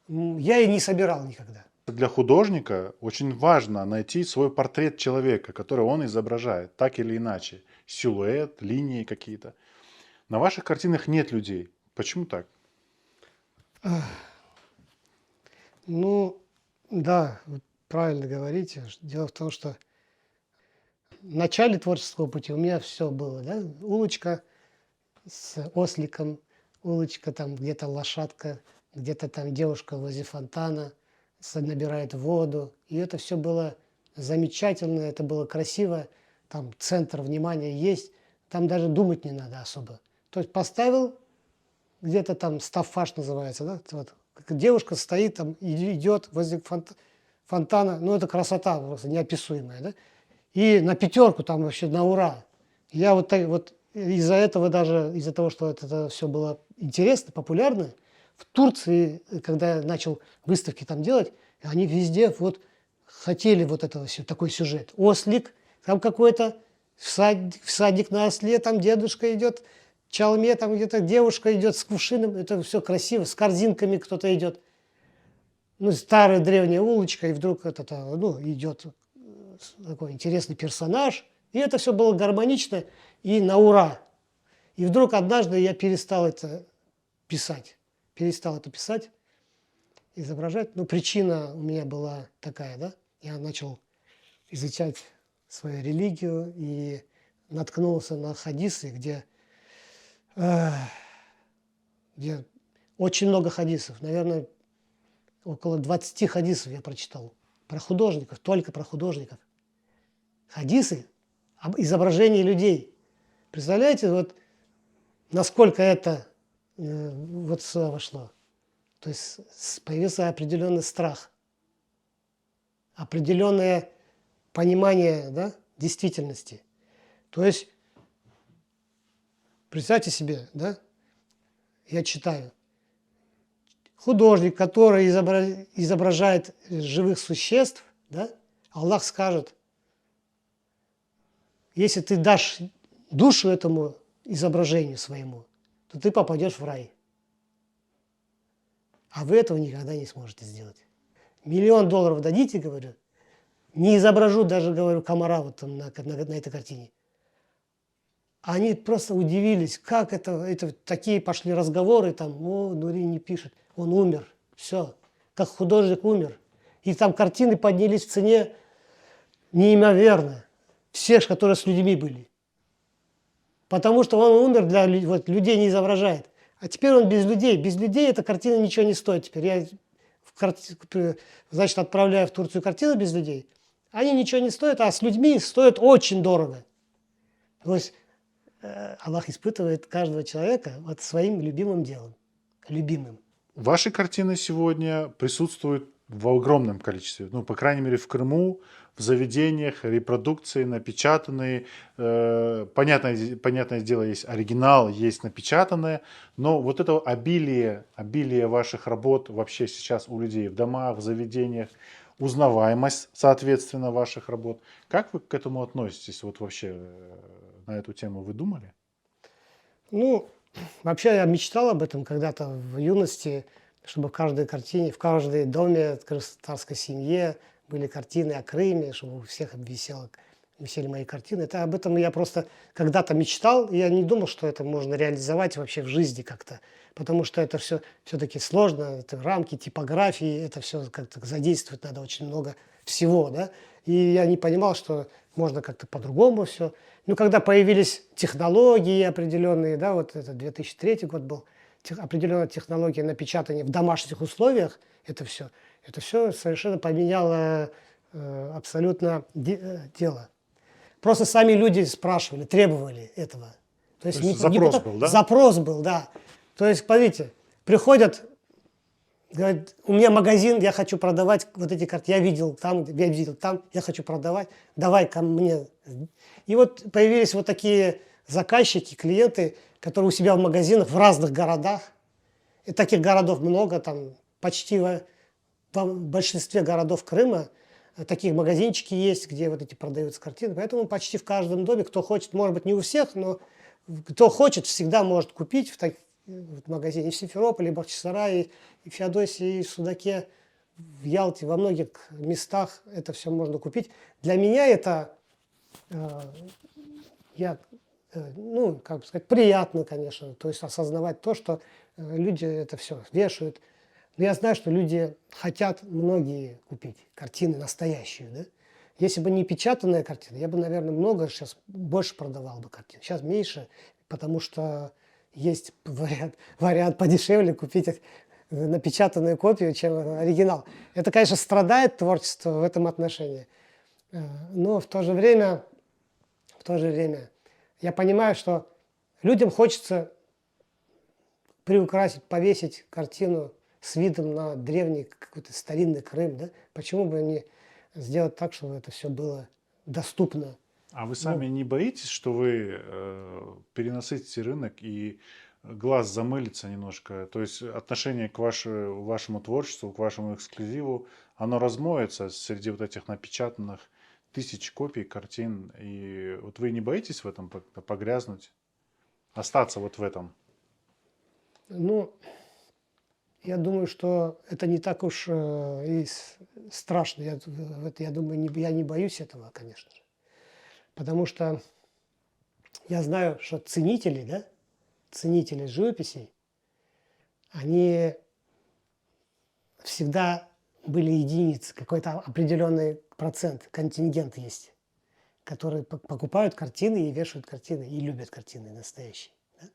я и не собирал никогда. Для художника очень важно найти свой портрет человека, который он изображает, так или иначе. Силуэт, линии какие-то. На ваших картинах нет людей. Почему так? Да, вы правильно говорите. Дело в том, что в начале творческого пути у меня все было, да? Улочка с осликом, улочка там где-то лошадка, где-то там девушка возле фонтана набирает воду. И это все было замечательно, это было красиво. Там центр внимания есть, там даже думать не надо особо. То есть поставил, где-то там стаффаж называется, да? Вот, как девушка стоит там, идет возле фонтана, ну это красота просто неописуемая, да? И на пятерку там вообще на ура. Я вот, вот из-за этого даже, из-за того, что это все было интересно, популярно, в Турции, когда я начал выставки там делать, они везде вот хотели вот этого, такой сюжет. Ослик, там какой-то всадник на осле, там дедушка идет, в чалме, там где-то девушка идет с кувшином, это все красиво, с корзинками кто-то идет. Ну, старая древняя улочка, и вдруг идет такой интересный персонаж, и это все было гармонично и на ура. И вдруг однажды я перестал это писать, изображать. Ну, причина у меня была такая, да, я начал изучать свою религию и наткнулся на хадисы, где очень много хадисов, наверное, около 20 хадисов я прочитал про художников, только про художников. Хадисы об изображении людей. Представляете, вот насколько это вот сюда вошло. То есть появился определенный страх, определенное понимание, да, действительности. То есть, представьте себе, да, я читаю, художник, который изображает живых существ, да, Аллах скажет, если ты дашь душу этому изображению своему, то ты попадешь в рай. А вы этого никогда не сможете сделать. $1 000 000 дадите, говорю, не изображу даже, говорю, комара вот там на этой картине. Они просто удивились, как это такие пошли разговоры, там, Нури не пишет, он умер, все, как художник умер. И там картины поднялись в цене неимоверно, все, которые с людьми были. Потому что он умер, людей не изображает. А теперь он без людей. Без людей эта картина ничего не стоит теперь. Я, значит, отправляю в Турцию картину без людей. Они ничего не стоят, а с людьми стоят очень дорого. То есть Аллах испытывает каждого человека вот своим любимым делом. Любимым. Ваши картины сегодня присутствуют в огромном количестве. Ну, по крайней мере, в Крыму, в заведениях, репродукции, напечатанные. Понятное дело, есть оригинал, есть напечатанное. Но вот это обилие ваших работ вообще сейчас у людей в домах, в заведениях, узнаваемость, соответственно, ваших работ. Как вы к этому относитесь? Вот вообще на эту тему вы думали? Ну, вообще я мечтал об этом когда-то в юности, чтобы в каждой картине, в каждой доме красноярской семье были картины о Крыме, чтобы у всех висели мои картины. Об этом я просто когда-то мечтал, и я не думал, что это можно реализовать вообще в жизни как-то. Потому что это все-таки сложно, это рамки, типографии, это все как-то задействовать надо очень много всего, да. И я не понимал, что можно как-то по-другому все. Ну, когда появились технологии определенные, да, вот это 2003 год был, определенная технология напечатания в домашних условиях, это все совершенно поменяло абсолютно дело. Просто сами люди спрашивали, требовали этого. То есть запрос был, да? Запрос был, да. То есть, смотрите, приходят, говорят, у меня магазин, я хочу продавать вот эти карты, я видел там, я хочу продавать, давай ко мне. И вот появились вот такие заказчики, клиенты, которые у себя в магазинах в разных городах. И таких городов много, там почти в большинстве городов Крыма такие магазинчики есть, где вот эти продаются картины. Поэтому почти в каждом доме, кто хочет, может быть, не у всех, но кто хочет, всегда может купить в магазине. И в Симферополе, и в Бахчисарае, и в Феодосии, и в Судаке, в Ялте, во многих местах это все можно купить. Для меня это, как бы сказать, приятно, конечно. То есть осознавать то, что люди это все вешают. Но я знаю, что люди хотят многие купить картины настоящие, да? Если бы не печатанная картина, я бы, наверное, сейчас больше продавал бы картин. Сейчас меньше, потому что есть вариант подешевле купить напечатанную копию, чем оригинал. Это, конечно, страдает творчество в этом отношении. Но в то же время я понимаю, что людям хочется приукрасить, повесить картину с видом на древний какой-то старинный Крым, да? Почему бы не сделать так, чтобы это все было доступно? А вы сами не боитесь, что вы перенасытите рынок и глаз замылится немножко? То есть отношение к вашему творчеству, к вашему эксклюзиву, оно размоется среди вот этих напечатанных тысяч копий картин. И вот вы не боитесь в этом погрязнуть? Остаться вот в этом? Ну, я думаю, что это не так уж и страшно. Я думаю, я не боюсь этого, конечно же. Потому что я знаю, что ценители, да, ценители живописей, они всегда были единицы, какой-то определенный процент, контингент есть, которые покупают картины и вешают картины, и любят картины настоящие. Да?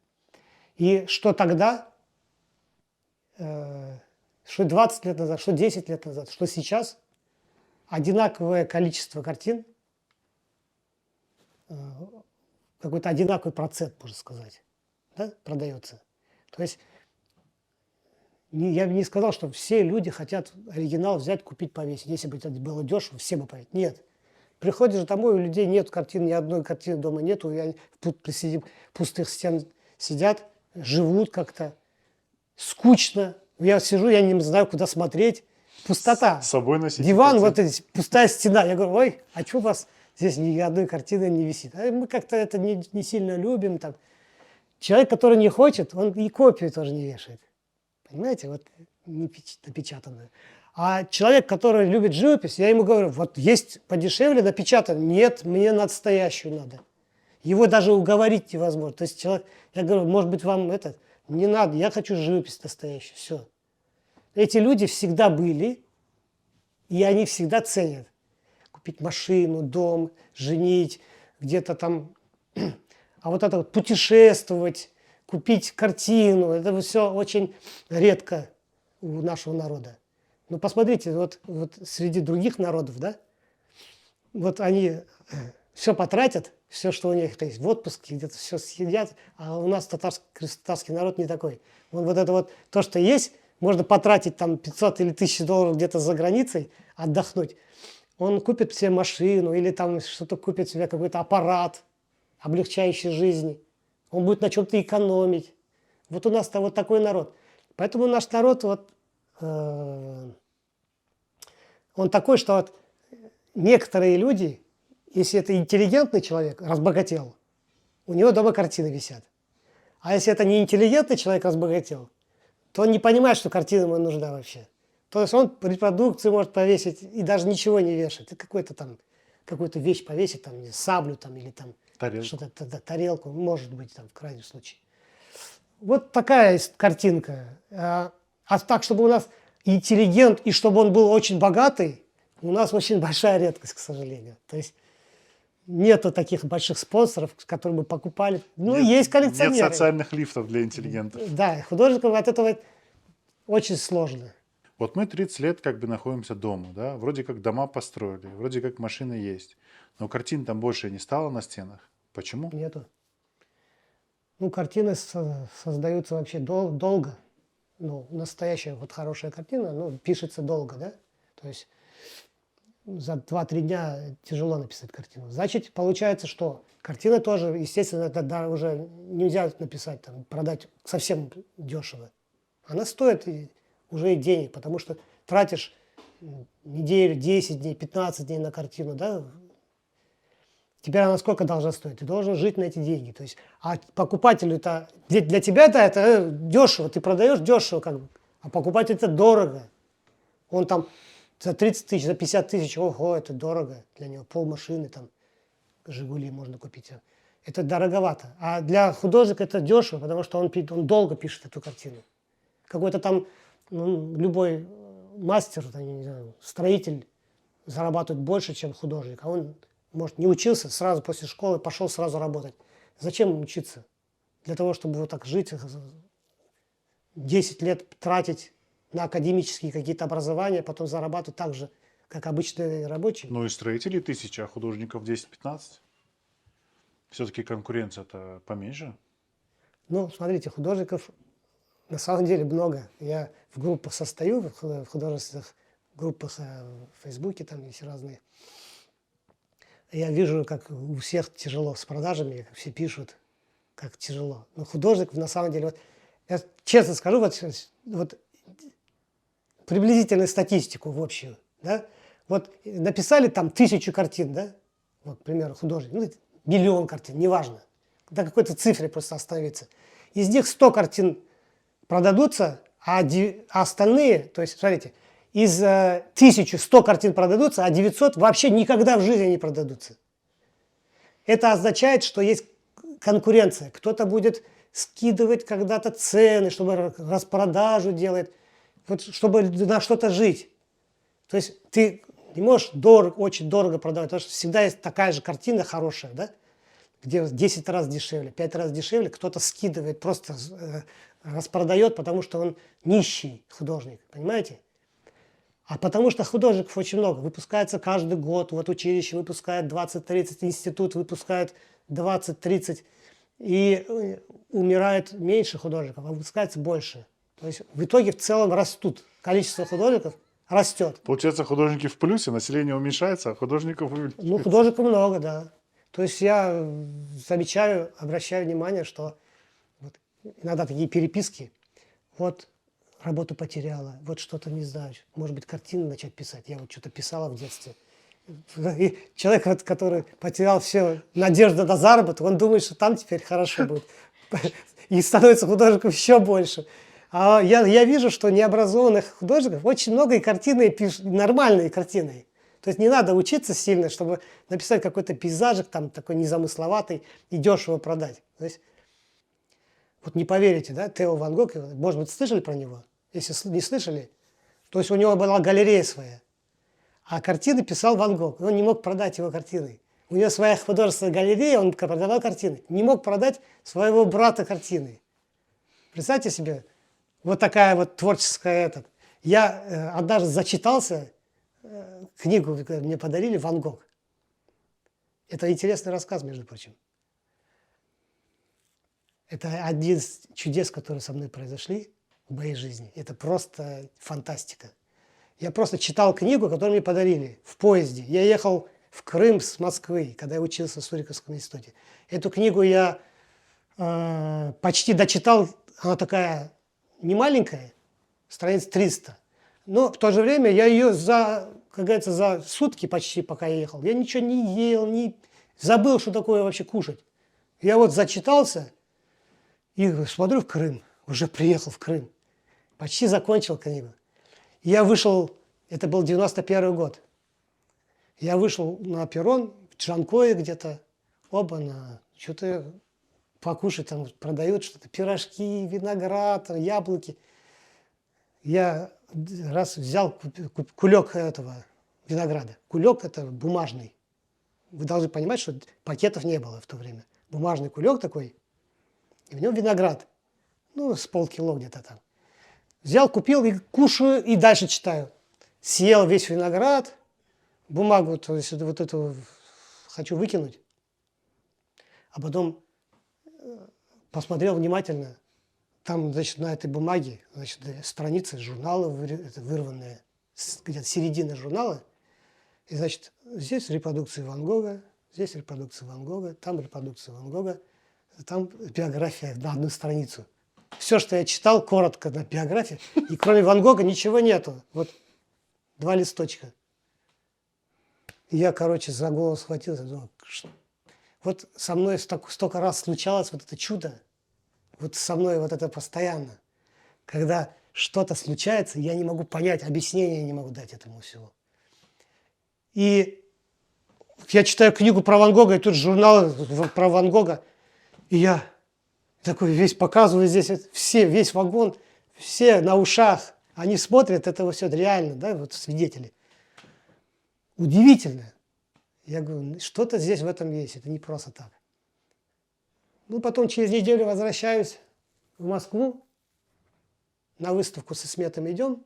И что тогда, что 20 лет назад, что 10 лет назад, что сейчас, одинаковое количество картин, какой-то одинаковый процент, можно сказать, да, продается. То есть я бы не сказал, что все люди хотят оригинал взять, купить, повесить. Если бы это было дешево, все бы повесили. Нет. Приходишь домой, у людей нет картин, ни одной картины дома нету, и они в пустых стен сидят, живут как-то скучно. Я сижу, я не знаю, куда смотреть. Пустота. С собой носить Диван, картины. вот эти, пустая стена. Я говорю, ой, а что у вас здесь ни одной картины не висит? А мы как-то это не сильно любим. Там. Человек, который не хочет, он и копию тоже не вешает. Понимаете, вот не напечатанную. А человек, который любит живопись, я ему говорю, вот есть подешевле напечатанный. Нет, мне настоящую надо. Его даже уговорить невозможно. То есть человек, я говорю, может быть, вам это не надо, я хочу живопись настоящую. Все. Эти люди всегда были, и они всегда ценят. Купить машину, дом, женить, где-то там. А вот это вот путешествовать, купить картину, это все очень редко у нашего народа. Ну, посмотрите, вот среди других народов, да, вот они все потратят, все, что у них есть, в отпуске, где-то все съедят, а у нас татарский народ не такой. Вот это вот то, что есть, можно потратить там 500 или 1000 долларов где-то за границей, отдохнуть. Он купит себе машину или там что-то купит себе какой-то аппарат, облегчающий жизнь. Он будет на чем-то экономить. Вот у нас-то вот такой народ. Поэтому наш народ вот, он такой, что вот некоторые люди, если это интеллигентный человек, разбогател, у него дома картины висят. А если это не интеллигентный человек разбогател, то он не понимает, что картина ему нужна вообще. То есть он репродукцию может повесить и даже ничего не вешает. Какую-то вещь повесить, там, саблю там, или там что-то, тарелку, может быть, там, в крайнем случае. Вот такая картинка. А так, чтобы у нас интеллигент и чтобы он был очень богатый, у нас очень большая редкость, к сожалению. То есть нету таких больших спонсоров, которые бы покупали. Ну, есть коллекционеры. Нет социальных лифтов для интеллигентов. Да, художникам от этого очень сложно. Вот мы 30 лет как бы находимся дома, да, вроде как дома построили, вроде как машины есть, но картин там больше не стало на стенах. Почему? Нету. Ну, картины создаются вообще долго. Ну, настоящая вот хорошая картина, ну, пишется долго, да? То есть за 2-3 дня тяжело написать картину. Значит, получается, что картина тоже, естественно, это уже нельзя написать, там, продать совсем дешево. Она стоит уже и денег, потому что тратишь неделю, 10 дней, 15 дней на картину, да? Теперь она сколько должна стоить? Ты должен жить на эти деньги. То есть, а покупателю-то, для тебя-то это дешево, ты продаешь дешево, как бы, а покупателю это дорого. Он там за 30 тысяч, за 50 тысяч, ого, это дорого для него, полмашины, там, «Жигули» можно купить. Это дороговато. А для художника это дешево, потому что он долго пишет эту картину. Какой-то там любой мастер, там, не знаю, строитель зарабатывает больше, чем художник, а он, может, не учился, сразу после школы пошел сразу работать. Зачем учиться? Для того, чтобы вот так жить, 10 лет тратить на академические какие-то образования, потом зарабатывать так же, как обычные рабочие. Ну и строителей 1000, а художников 10-15. Все-таки конкуренция-то поменьше. Ну, смотрите, художников На самом деле много. Я в группах состою, в художественных группах в Фейсбуке, там есть разные. Я вижу, как у всех тяжело с продажами, как все пишут, как тяжело. Но художник, на самом деле, вот, я честно скажу, вот приблизительную статистику в общую, да, вот написали там 1000 картин, да, вот, к примеру, художник, ну, 1 000 000 картин, неважно, до какой-то цифре просто остановиться. Из них 100 картин продадутся, а остальные, то есть, смотрите, из 1100 картин продадутся, а 900 вообще никогда в жизни не продадутся. Это означает, что есть конкуренция. Кто-то будет скидывать когда-то цены, чтобы распродажу делать, вот, чтобы на что-то жить. То есть ты не можешь очень дорого продавать, потому что всегда есть такая же картина хорошая, да? Где в 10 раз дешевле, 5 раз дешевле, кто-то скидывает, просто распродает, потому что он нищий художник, понимаете? А потому что художников очень много, выпускается каждый год, вот училище выпускает 20-30, институт выпускает 20-30, и умирает меньше художников, а выпускается больше. То есть в итоге в целом растут, количество художников растет. Получается, художники в плюсе, население уменьшается, а художников увеличивается. Ну, художников много, да. То есть я замечаю, обращаю внимание, что вот иногда такие переписки, вот работу потеряла, вот что-то не знаю, может быть, картины начать писать. Я вот что-то писала в детстве. И человек, вот, который потерял все надежду на заработок, он думает, что там теперь хорошо будет. И становится художников еще больше. А я вижу, что необразованных художников очень много, и картины пишут, нормальные картины. То есть не надо учиться сильно, чтобы написать какой-то пейзажик, там такой незамысловатый, и дешево продать. То есть, вот не поверите, да, Тео Ван Гог, может быть, слышали про него? Если не слышали, то есть у него была галерея своя, а картины писал Ван Гог, он не мог продать его картины. У него своя художественная галерея, он продавал картины, не мог продать своего брата картины. Представьте себе, вот такая вот творческая этот. Я однажды зачитался, книгу мне подарили, Ван Гог. Это интересный рассказ, между прочим. Это один из чудес, которые со мной произошли в моей жизни. Это просто фантастика. Я просто читал книгу, которую мне подарили в поезде. Я ехал в Крым с Москвы, когда я учился в Суриковском институте. Эту книгу я почти дочитал. Она такая не маленькая, страниц 300. Но в то же время я ее как говорится, за сутки почти, пока я ехал, я ничего не ел, забыл, что такое вообще кушать. Я вот зачитался и смотрю в Крым, уже приехал в Крым, почти закончил книгу. Я вышел, это был 91 год, я вышел на перрон, в Джанкое где-то, что-то покушать там продают, что-то, пирожки, виноград, яблоки. Я раз взял кулек этого винограда. Кулек это бумажный. Вы должны понимать, что пакетов не было в то время. Бумажный кулек такой, и в нем виноград. Ну, с полкило где-то там. Взял, купил и кушаю, и дальше читаю. Съел весь виноград, бумагу, то есть вот эту хочу выкинуть. А потом посмотрел внимательно. Там, значит, на этой бумаге, значит, страницы журнала вырванные, где-то середина журнала. И, значит, здесь репродукции Ван Гога, здесь репродукция Ван Гога, там репродукция Ван Гога, там биография на одну страницу. Все, что я читал, коротко на биографии, и кроме Ван Гога ничего нету. Вот 2 листочка. И я, короче, за голову схватился, думал, вот со мной столько раз случалось вот это чудо. Вот со мной вот это постоянно. Когда что-то случается, я не могу понять, объяснения не могу дать этому всему. И я читаю книгу про Ван Гога, и тут журнал про Ван Гога, и я такой весь показываю здесь, все, весь вагон, все на ушах, они смотрят, это все реально, да, вот свидетели. Удивительно. Я говорю, что-то здесь в этом есть, это не просто так. Ну, потом через неделю возвращаюсь в Москву, на выставку со Сметом идем,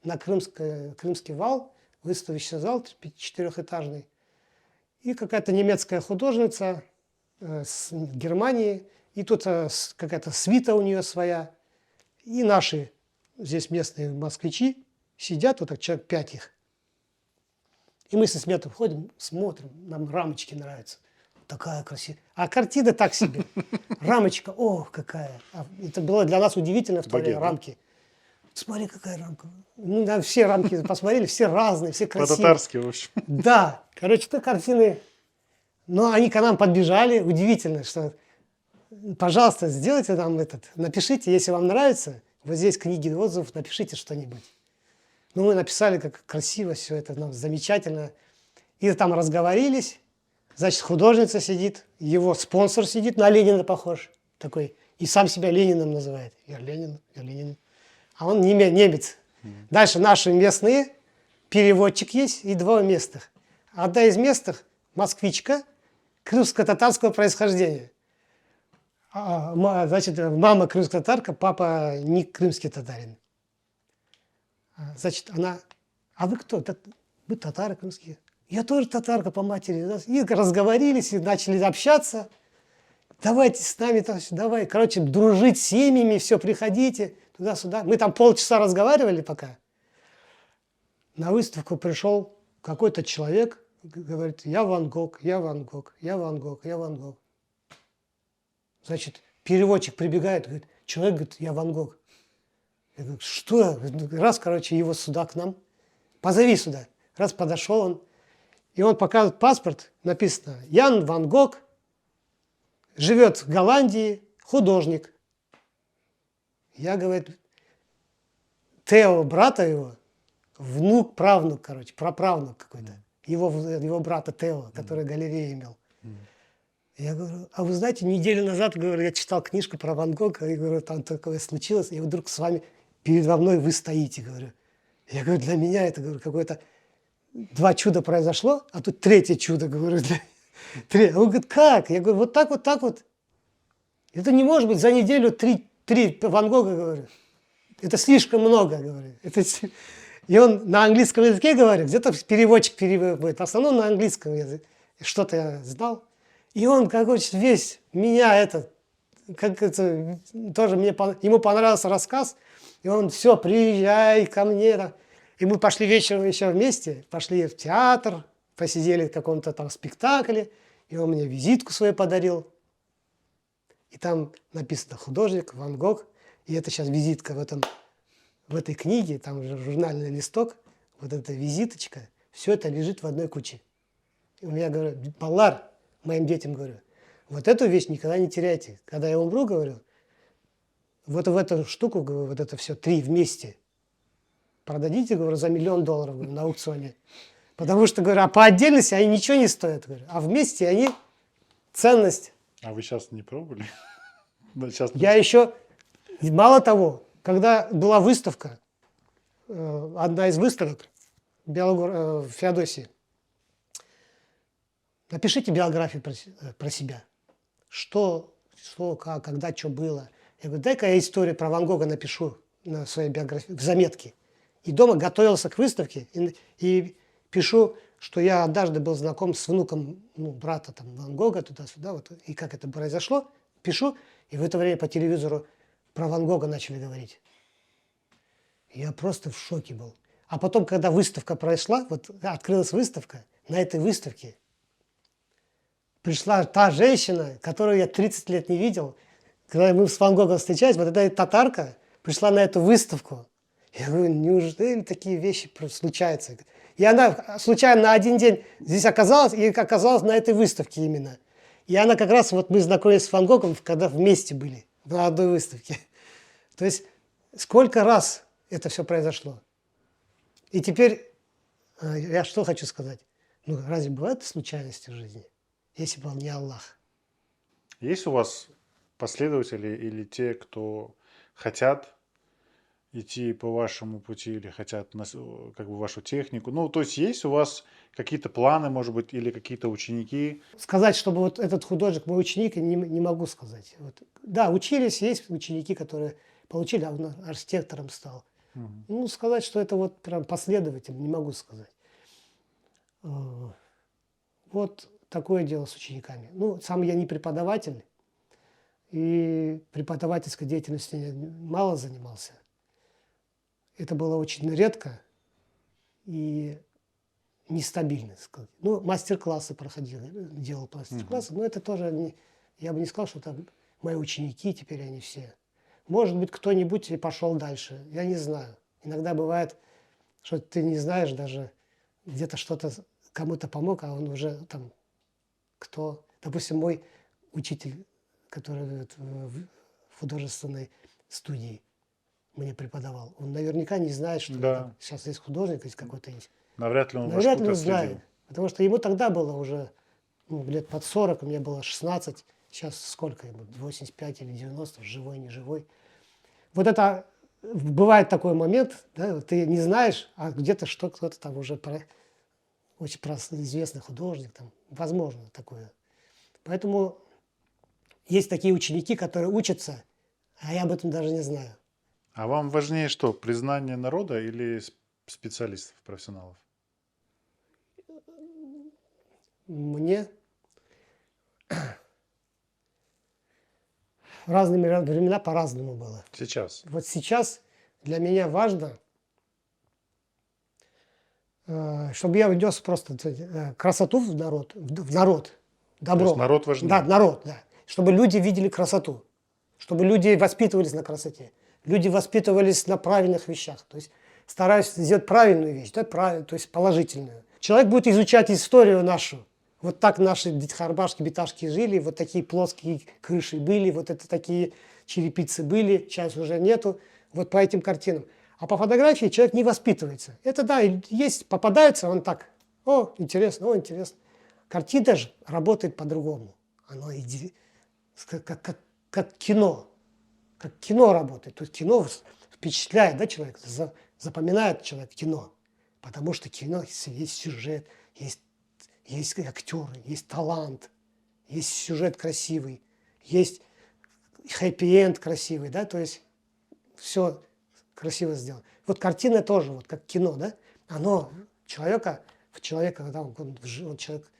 на Крымский вал, выставочный зал 4-этажный. И какая-то немецкая художница с Германии, и тут какая-то свита у нее своя, И наши здесь местные москвичи сидят, вот так человек 5 их. И мы со Сметом ходим, смотрим, нам рамочки нравятся. Такая красивая. А картина так себе. Рамочка, ох, какая. Это было для нас удивительно в то время, Багет, да? рамки. Смотри, какая рамка. Мы на все рамки посмотрели, все разные, все красивые. По-татарски, в общем. Да, короче, это картины. Но они к нам подбежали. Удивительно, что, пожалуйста, сделайте нам напишите, если вам нравится. Вот здесь книги отзывов, напишите что-нибудь. Ну, мы написали, как красиво все это, нам замечательно. И там разговорились. Значит, художница сидит, его спонсор сидит, на Ленина похож такой. И сам себя Лениным называет. Я Ленин, я Ленин. А он немец. Дальше наши местные, переводчик есть и 2 местных. Одна из местных москвичка крымско-татарского происхождения. Значит, мама крымско-татарка, папа не крымский татарин. Значит, она, а вы кто? Вы татары крымские. Я тоже татарка по матери. И разговорились, и начали общаться. Давайте с нами, давай, короче, дружить с семьями, все, приходите туда-сюда. Мы там полчаса разговаривали пока. На выставку пришел какой-то человек, говорит, я Ван Гог, я Ван Гог, я Ван Гог, я Ван Гог. Значит, переводчик прибегает, говорит, человек говорит, я Ван Гог. Я говорю, что? Раз, короче, его сюда к нам, позови сюда. Раз подошел он, и он показывает паспорт, написано, Ян Ван Гог, живет в Голландии, художник. Я, говорит, Тео, брата его, внук, правнук, короче, праправнук какой-то, его брата Тео, который галерею имел. Я говорю, а вы знаете, неделю назад, говорю, я читал книжку про Ван Гога, и говорю, там такое случилось, и вдруг с вами передо мной вы стоите, говорю. Я говорю, для меня это, говорю, какое-то 2 чуда произошло, а тут 3-е чудо, говорю. Он говорит, как? Я говорю, вот так вот, так вот. Это не может быть за неделю 3 Ван Гога, говорю. Это слишком много, говорю. И он на английском языке говорит, где-то переводчик переводит, в основном на английском языке. Что-то я знал. И он, короче, весь меня тоже ему понравился рассказ, и он, все, приезжай ко мне. И мы пошли вечером еще вместе, пошли в театр, посидели в каком-то там спектакле, и он мне визитку свою подарил. И там написано художник Ван Гог, и это сейчас визитка в этой книге, там же журнальный листок, вот эта визиточка, все это лежит в одной куче. И у меня, говорю, Баллар, моим детям говорю, вот эту вещь никогда не теряйте. Когда я умру, говорю, вот в эту штуку, говорю, вот это все 3 вместе продадите, говорю, за $1 миллион, говорю, на аукционе. Потому что, говорю, а по отдельности они ничего не стоят, говорю, а вместе они ценность. А вы сейчас не пробовали? Сейчас Я еще, мало того, когда была выставка, одна из выставок в Феодосии, напишите биографию про себя. Что, как, когда, что было. Я говорю, дай-ка я историю про Ван Гога напишу на своей биографии, в заметке. И дома готовился к выставке и пишу, что я однажды был знаком с внуком брата там, Ван Гога, туда-сюда, вот, и как это произошло, пишу, и в это время по телевизору про Ван Гога начали говорить. Я просто в шоке был. А потом, когда выставка прошла, вот открылась выставка, на этой выставке пришла та женщина, которую я 30 лет не видел, когда мы с Ван Гогом встречались, вот эта татарка пришла на эту выставку. Я говорю, неужели такие вещи случаются? И она случайно на один день здесь оказалась, и оказалась на этой выставке именно. И она как раз, вот мы знакомились с Ван Гогом, когда вместе были на одной выставке. То есть сколько раз это все произошло. И теперь я что хочу сказать? Ну, разве бывают случайности в жизни, если бы он не Аллах? Есть у вас последователи или те, кто хотят идти по вашему пути или хотят как бы вашу технику? Ну, то есть есть у вас какие-то планы, может быть, или какие-то ученики? Сказать, чтобы вот этот художник мой ученик, не могу сказать. Вот. Да, учились, есть ученики, которые получили, а он архитектором стал. Ну, сказать, что это вот прям последователь, не могу сказать. Вот такое дело с учениками. Ну, сам я не преподаватель. и преподавательской деятельностью мало занимался. Это было очень редко и нестабильно. Сказать. Ну, мастер-классы проходил, делал мастер-классы, но это тоже, я бы не сказал, что это мои ученики, теперь они все. Может быть, кто-нибудь и пошел дальше, я не знаю. Иногда бывает, что ты не знаешь даже, где-то что-то кому-то помог, а он уже там, кто, допустим, мой учитель, который в художественной студии мне преподавал, он наверняка не знает, что Да. это сейчас есть художник, есть какой-то есть. Навряд ли он ваш Навряд ли путь он отследил. знает, потому что ему тогда было уже лет под 40, мне было 16, сейчас сколько ему, 85 или 90, живой, не живой. Вот это, бывает такой момент, да, ты не знаешь, а где-то что кто-то там уже очень известный художник, там, возможно такое. Поэтому есть такие ученики, которые учатся, а я об этом даже не знаю. А вам важнее что, признание народа или специалистов, профессионалов? Мне в разные времена по-разному было. Сейчас. Вот сейчас для меня важно, чтобы я внес просто красоту в народ, добро. То есть народ важнее? Да, народ, да. Чтобы люди видели красоту, чтобы люди воспитывались на красоте, люди воспитывались на правильных вещах. То есть стараюсь сделать правильную вещь, да, то есть положительную. Человек будет изучать историю нашу. Вот так наши харбашки, биташки жили, вот такие плоские крыши были, вот это такие черепицы были, сейчас уже нету, вот по этим картинам. А по фотографии человек не воспитывается. Это да, есть, попадается, он так, о, интересно, о, интересно. Картина же работает по-другому. Оно как кино. Как кино работает. То есть кино впечатляет, да, человека, запоминает человек кино. Потому что кино есть сюжет, есть актеры, есть талант, есть сюжет красивый, есть хэппи-энд красивый, да, то есть все красиво сделано. Вот картина тоже, вот как кино, да, оно человека, когда он человек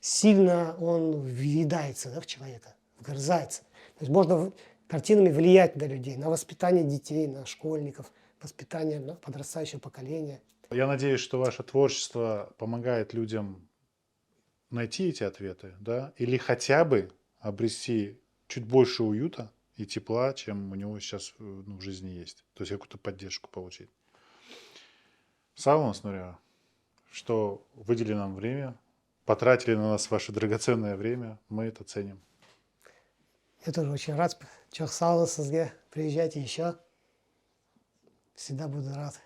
сильно, он въедается, да, в человека, вгрызается. То есть можно картинами влиять на людей, на воспитание детей, на школьников, воспитание подрастающего поколения. Я надеюсь, что ваше творчество помогает людям найти эти ответы, да, или хотя бы обрести чуть больше уюта и тепла, чем у него сейчас в жизни есть. То есть какую-то поддержку получить. Саунас Нурия, что выделили нам время, потратили на нас ваше драгоценное время, мы это ценим. Я тоже очень рад. Чох Саунас, приезжайте еще. Всегда буду рад.